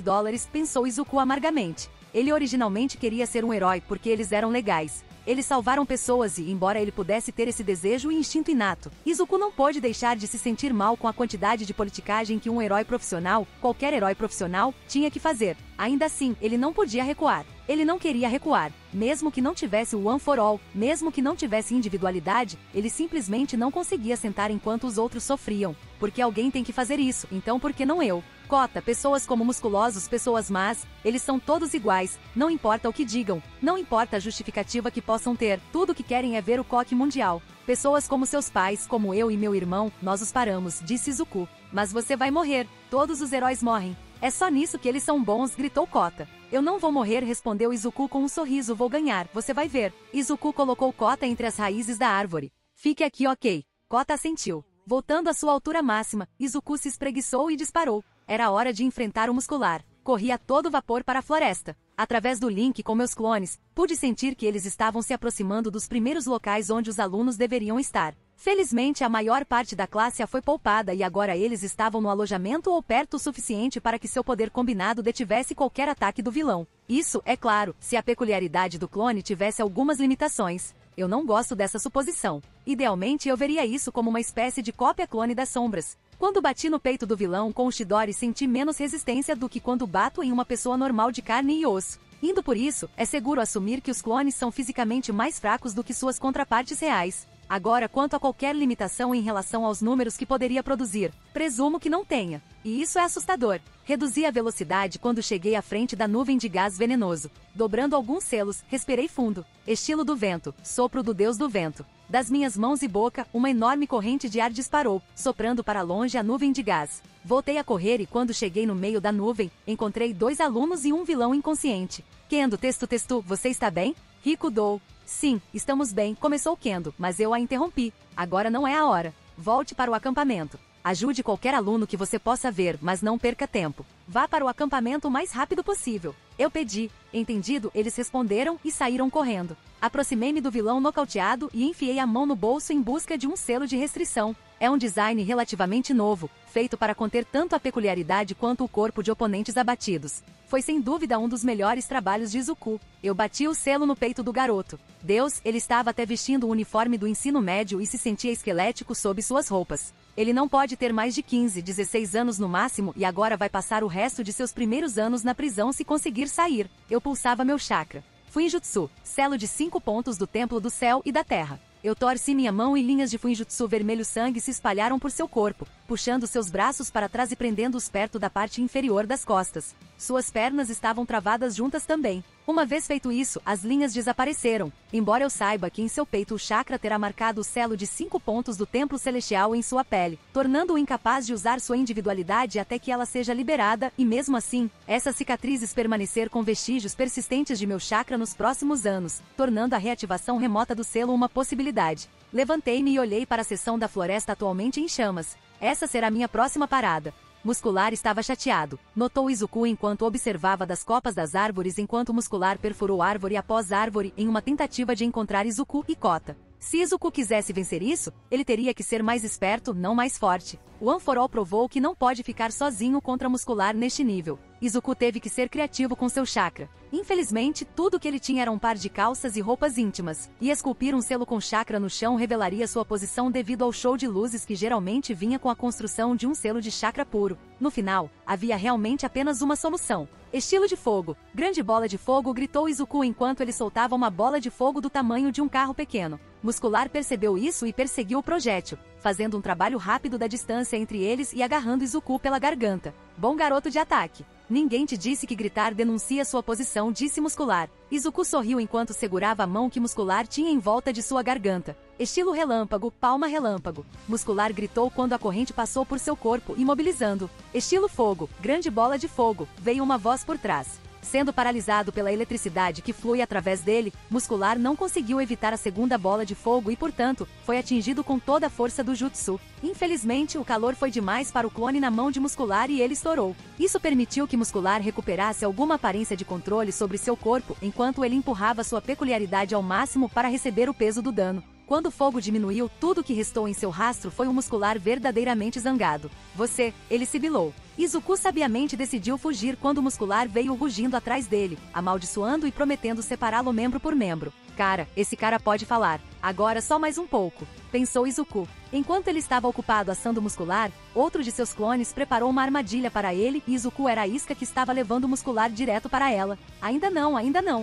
A: pensou Izuku amargamente. Ele originalmente queria ser um herói porque eles eram legais. Eles salvaram pessoas e, embora ele pudesse ter esse desejo e instinto inato, Izuku não pôde deixar de se sentir mal com a quantidade de politicagem que um herói profissional, qualquer herói profissional, tinha que fazer. Ainda assim, ele não podia recuar. Ele não queria recuar. Mesmo que não tivesse o One for All, mesmo que não tivesse individualidade, ele simplesmente não conseguia sentar enquanto os outros sofriam. Porque alguém tem que fazer isso, então por que não eu? Kota, pessoas como musculosos, pessoas más, eles são todos iguais, não importa o que digam, não importa a justificativa que possam ter, tudo o que querem é ver o coque mundial. Pessoas como seus pais, como eu e meu irmão, nós os paramos, disse Izuku. Mas você vai morrer, todos os heróis morrem. É só nisso que eles são bons, gritou Kota. Eu não vou morrer, respondeu Izuku com um sorriso, vou ganhar, você vai ver. Izuku colocou Kota entre as raízes da árvore. Fique aqui, ok. Kota assentiu. Voltando à sua altura máxima, Izuku se espreguiçou e disparou. Era hora de enfrentar o muscular. Corri a todo vapor para a floresta. Através do link com meus clones, pude sentir que eles estavam se aproximando dos primeiros locais onde os alunos deveriam estar. Felizmente, a maior parte da classe foi poupada e agora eles estavam no alojamento ou perto o suficiente para que seu poder combinado detivesse qualquer ataque do vilão. Isso, é claro, se a peculiaridade do clone tivesse algumas limitações. Eu não gosto dessa suposição. Idealmente, eu veria isso como uma espécie de cópia-clone das sombras. Quando bati no peito do vilão com o Chidori, senti menos resistência do que quando bato em uma pessoa normal de carne e osso. Indo por isso, é seguro assumir que os clones são fisicamente mais fracos do que suas contrapartes reais. Agora, quanto a qualquer limitação em relação aos números que poderia produzir, presumo que não tenha. E isso é assustador. Reduzi a velocidade quando cheguei à frente da nuvem de gás venenoso. Dobrando alguns selos, respirei fundo. Estilo do vento, sopro do deus do vento. Das minhas mãos e boca, uma enorme corrente de ar disparou, soprando para longe a nuvem de gás. Voltei a correr e quando cheguei no meio da nuvem, encontrei 2 alunos e um vilão inconsciente. Kendo, texto, você está bem? Riku Dou. Sim, estamos bem, começou Kendo, mas eu a interrompi. Agora não é a hora. Volte para o acampamento. Ajude qualquer aluno que você possa ver, mas não perca tempo. Vá para o acampamento o mais rápido possível. Eu pedi. Entendido, eles responderam e saíram correndo. Aproximei-me do vilão nocauteado e enfiei a mão no bolso em busca de um selo de restrição. É um design relativamente novo, feito para conter tanto a peculiaridade quanto o corpo de oponentes abatidos. Foi sem dúvida um dos melhores trabalhos de Izuku. Eu bati o selo no peito do garoto. Deus, ele estava até vestindo o uniforme do ensino médio e se sentia esquelético sob suas roupas. Ele não pode ter mais de 15, 16 anos no máximo e agora vai passar o resto de seus primeiros anos na prisão se conseguir sair. Eu pulsava meu chakra. Fuinjutsu, selo de 5 pontos do Templo do Céu e da Terra. Eu torci minha mão e linhas de Fuinjutsu vermelho sangue se espalharam por seu corpo, puxando seus braços para trás e prendendo-os perto da parte inferior das costas. Suas pernas estavam travadas juntas também. Uma vez feito isso, as linhas desapareceram, embora eu saiba que em seu peito o chakra terá marcado o selo de 5 pontos do Templo Celestial em sua pele, tornando-o incapaz de usar sua individualidade até que ela seja liberada, e mesmo assim, essas cicatrizes permanecer com vestígios persistentes de meu chakra nos próximos anos, tornando a reativação remota do selo uma possibilidade. Levantei-me e olhei para a seção da floresta atualmente em chamas. Essa será minha próxima parada. Muscular estava chateado, notou Izuku enquanto observava das copas das árvores enquanto Muscular perfurou árvore após árvore em uma tentativa de encontrar Izuku e Kota. Se Izuku quisesse vencer isso, ele teria que ser mais esperto, não mais forte. O One for All provou que não pode ficar sozinho contra Muscular neste nível. Izuku teve que ser criativo com seu chakra. Infelizmente, tudo que ele tinha era um par de calças e roupas íntimas, e esculpir um selo com chakra no chão revelaria sua posição devido ao show de luzes que geralmente vinha com a construção de um selo de chakra puro. No final, havia realmente apenas uma solução. Estilo de fogo. Grande bola de fogo, gritou Izuku enquanto ele soltava uma bola de fogo do tamanho de um carro pequeno. Muscular percebeu isso e perseguiu o projétil, fazendo um trabalho rápido da distância entre eles e agarrando Izuku pela garganta. Bom garoto de ataque. Ninguém te disse que gritar denuncia sua posição, disse Muscular. Izuku sorriu enquanto segurava a mão que Muscular tinha em volta de sua garganta. Estilo relâmpago, palma relâmpago. Muscular gritou quando a corrente passou por seu corpo, imobilizando. Estilo fogo, grande bola de fogo, veio uma voz por trás. Sendo paralisado pela eletricidade que flui através dele, Muscular não conseguiu evitar a segunda bola de fogo e, portanto, foi atingido com toda a força do jutsu. Infelizmente, o calor foi demais para o clone na mão de Muscular e ele estourou. Isso permitiu que Muscular recuperasse alguma aparência de controle sobre seu corpo enquanto ele empurrava sua peculiaridade ao máximo para receber o peso do dano. Quando o fogo diminuiu, tudo que restou em seu rastro foi um Muscular verdadeiramente zangado. Você, ele sibilou. Izuku sabiamente decidiu fugir quando o Muscular veio rugindo atrás dele, amaldiçoando e prometendo separá-lo membro por membro. Cara, esse cara pode falar. Agora só mais um pouco, pensou Izuku. Enquanto ele estava ocupado assando Muscular, outro de seus clones preparou uma armadilha para ele e Izuku era a isca que estava levando o Muscular direto para ela. Ainda não,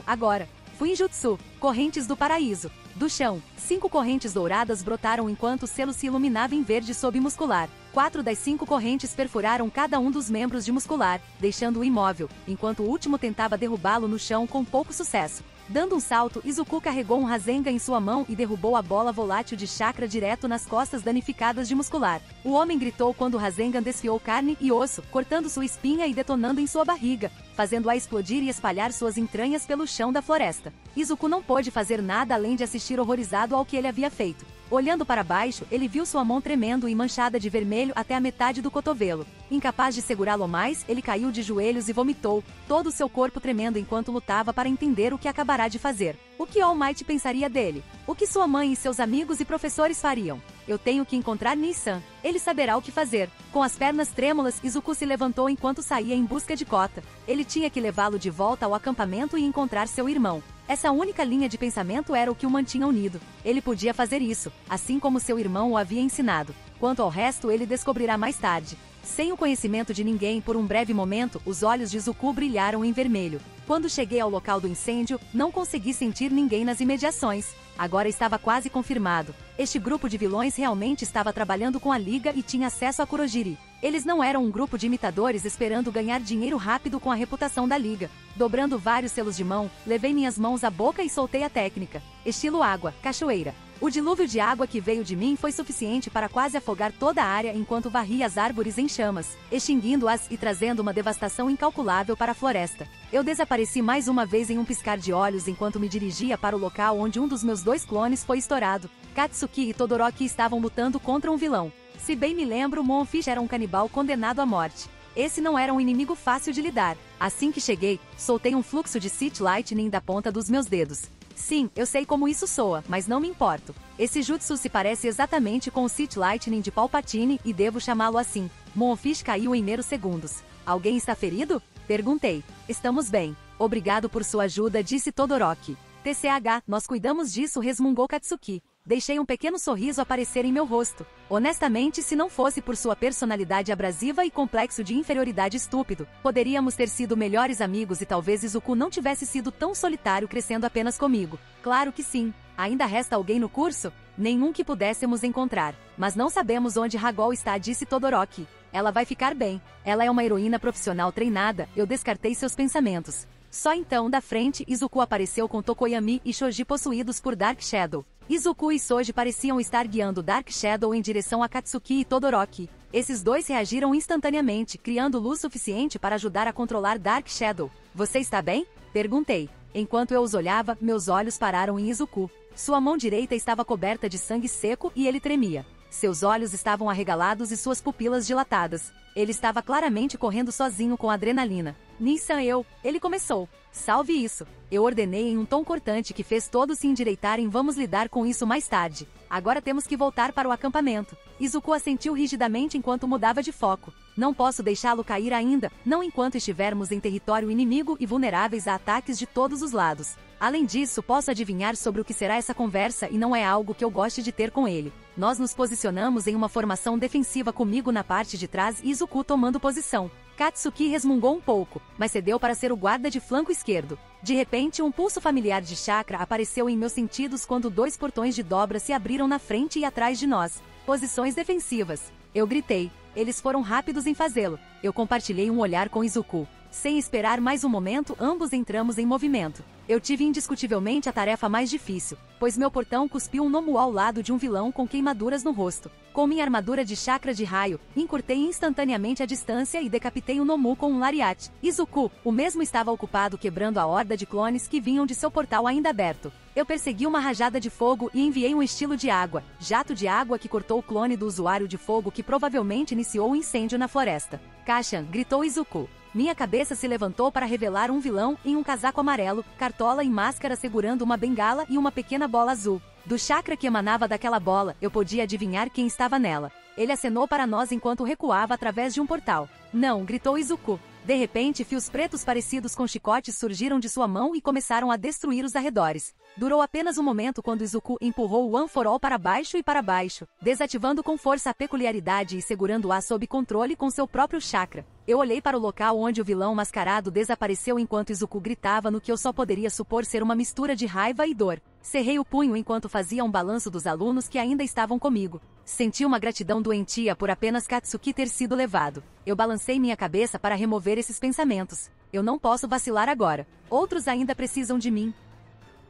A: agora. Fuinjutsu, correntes do paraíso. Do chão, 5 correntes douradas brotaram enquanto o selo se iluminava em verde sob Muscular. 4 das 5 correntes perfuraram cada um dos membros de Muscular, deixando-o imóvel, enquanto o último tentava derrubá-lo no chão com pouco sucesso. Dando um salto, Izuku carregou um Rasengan em sua mão e derrubou a bola volátil de chakra direto nas costas danificadas de Muscular. O homem gritou quando o Rasengan desfiou carne e osso, cortando sua espinha e detonando em sua barriga, fazendo-a explodir e espalhar suas entranhas pelo chão da floresta. Izuku não pôde fazer nada além de assistir horrorizado ao que ele havia feito. Olhando para baixo, ele viu sua mão tremendo e manchada de vermelho até a metade do cotovelo. Incapaz de segurá-lo mais, ele caiu de joelhos e vomitou, todo o seu corpo tremendo enquanto lutava para entender o que acabará de fazer. O que All Might pensaria dele? O que sua mãe e seus amigos e professores fariam? Eu tenho que encontrar Nissan. Ele saberá o que fazer. Com as pernas trêmulas, Izuku se levantou enquanto saía em busca de Kota. Ele tinha que levá-lo de volta ao acampamento e encontrar seu irmão. Essa única linha de pensamento era o que o mantinha unido. Ele podia fazer isso, assim como seu irmão o havia ensinado. Quanto ao resto, ele descobrirá mais tarde. Sem o conhecimento de ninguém por um breve momento, os olhos de Izuku brilharam em vermelho. Quando cheguei ao local do incêndio, não consegui sentir ninguém nas imediações. Agora estava quase confirmado. Este grupo de vilões realmente estava trabalhando com a Liga e tinha acesso a Kurogiri. Eles não eram um grupo de imitadores esperando ganhar dinheiro rápido com a reputação da Liga. Dobrando vários selos de mão, levei minhas mãos à boca e soltei a técnica. Estilo água, cachoeira. O dilúvio de água que veio de mim foi suficiente para quase afogar toda a área enquanto varria as árvores em chamas, extinguindo-as e trazendo uma devastação incalculável para a floresta. Eu desapareci mais uma vez em um piscar de olhos enquanto me dirigia para o local onde um dos meus 2 clones foi estourado. Katsuki e Todoroki estavam lutando contra um vilão. Se bem me lembro, Monfish era um canibal condenado à morte. Esse não era um inimigo fácil de lidar. Assim que cheguei, soltei um fluxo de City Lightning da ponta dos meus dedos. Sim, eu sei como isso soa, mas não me importo. Esse jutsu se parece exatamente com o Sith Lightning de Palpatine e devo chamá-lo assim. Moonfish caiu em meros segundos. Alguém está ferido? Perguntei. Estamos bem. Obrigado por sua ajuda, disse Todoroki. TCH, nós cuidamos disso, resmungou Katsuki. Deixei um pequeno sorriso aparecer em meu rosto. Honestamente, se não fosse por sua personalidade abrasiva e complexo de inferioridade estúpido, poderíamos ter sido melhores amigos e talvez Izuku não tivesse sido tão solitário crescendo apenas comigo. Claro que sim. Ainda resta alguém no curso? Nenhum que pudéssemos encontrar. Mas não sabemos onde Hagol está, disse Todoroki. Ela vai ficar bem. Ela é uma heroína profissional treinada, eu descartei seus pensamentos. Só então, da frente, Izuku apareceu com Tokoyami e Shoji possuídos por Dark Shadow. Izuku e Soji pareciam estar guiando Dark Shadow em direção a Katsuki e Todoroki. Esses dois reagiram instantaneamente, criando luz suficiente para ajudar a controlar Dark Shadow. Você está bem? Perguntei. Enquanto eu os olhava, meus olhos pararam em Izuku. Sua mão direita estava coberta de sangue seco e ele tremia. Seus olhos estavam arregalados e suas pupilas dilatadas. Ele estava claramente correndo sozinho com adrenalina. Nissan ele começou. Salve isso. Eu ordenei em um tom cortante que fez todos se endireitarem. Vamos lidar com isso mais tarde. Agora temos que voltar para o acampamento. Izuku assentiu rigidamente enquanto mudava de foco. Não posso deixá-lo cair ainda, não enquanto estivermos em território inimigo e vulneráveis a ataques de todos os lados. Além disso, posso adivinhar sobre o que será essa conversa e não é algo que eu goste de ter com ele. Nós nos posicionamos em uma formação defensiva comigo na parte de trás e Izuku tomando posição. Katsuki resmungou um pouco, mas cedeu para ser o guarda de flanco esquerdo. De repente, um pulso familiar de chakra apareceu em meus sentidos quando dois portões de dobra se abriram na frente e atrás de nós. Posições defensivas. Eu gritei. Eles foram rápidos em fazê-lo. Eu compartilhei um olhar com Izuku. Sem esperar mais um momento, ambos entramos em movimento. Eu tive indiscutivelmente a tarefa mais difícil, pois meu portão cuspiu um Nomu ao lado de um vilão com queimaduras no rosto. Com minha armadura de chakra de raio, encurtei instantaneamente a distância e decapitei o Nomu com um lariate. Izuku, o mesmo, estava ocupado quebrando a horda de clones que vinham de seu portal ainda aberto. Eu persegui uma rajada de fogo e enviei um estilo de água, jato de água que cortou o clone do usuário de fogo que provavelmente iniciou o incêndio na floresta. Kashan, gritou Izuku. Minha cabeça se levantou para revelar um vilão em um casaco amarelo, cartola e máscara segurando uma bengala e uma pequena bola azul. Do chakra que emanava daquela bola, eu podia adivinhar quem estava nela. Ele acenou para nós enquanto recuava através de um portal. Não, gritou Izuku. De repente, fios pretos parecidos com chicotes surgiram de sua mão e começaram a destruir os arredores. Durou apenas um momento quando Izuku empurrou o One for All para baixo e para baixo, desativando com força a peculiaridade e segurando-a sob controle com seu próprio chakra. Eu olhei para o local onde o vilão mascarado desapareceu enquanto Izuku gritava no que eu só poderia supor ser uma mistura de raiva e dor. Cerrei o punho enquanto fazia um balanço dos alunos que ainda estavam comigo. Senti uma gratidão doentia por apenas Katsuki ter sido levado. Eu balancei minha cabeça para remover esses pensamentos. Eu não posso vacilar agora. Outros ainda precisam de mim.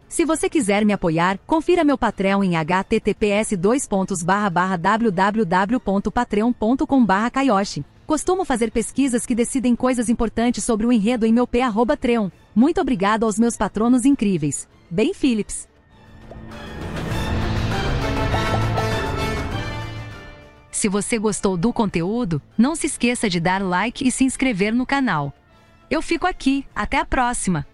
A: Se você quiser me apoiar, confira meu Patreon em https://www.patreon.com/kaioshi. Costumo fazer pesquisas que decidem coisas importantes sobre o enredo em meu p@treon. Muito obrigado aos meus patronos incríveis. Ben Phillips. Se você gostou do conteúdo, não se esqueça de dar like e se inscrever no canal. Eu fico aqui, até a próxima!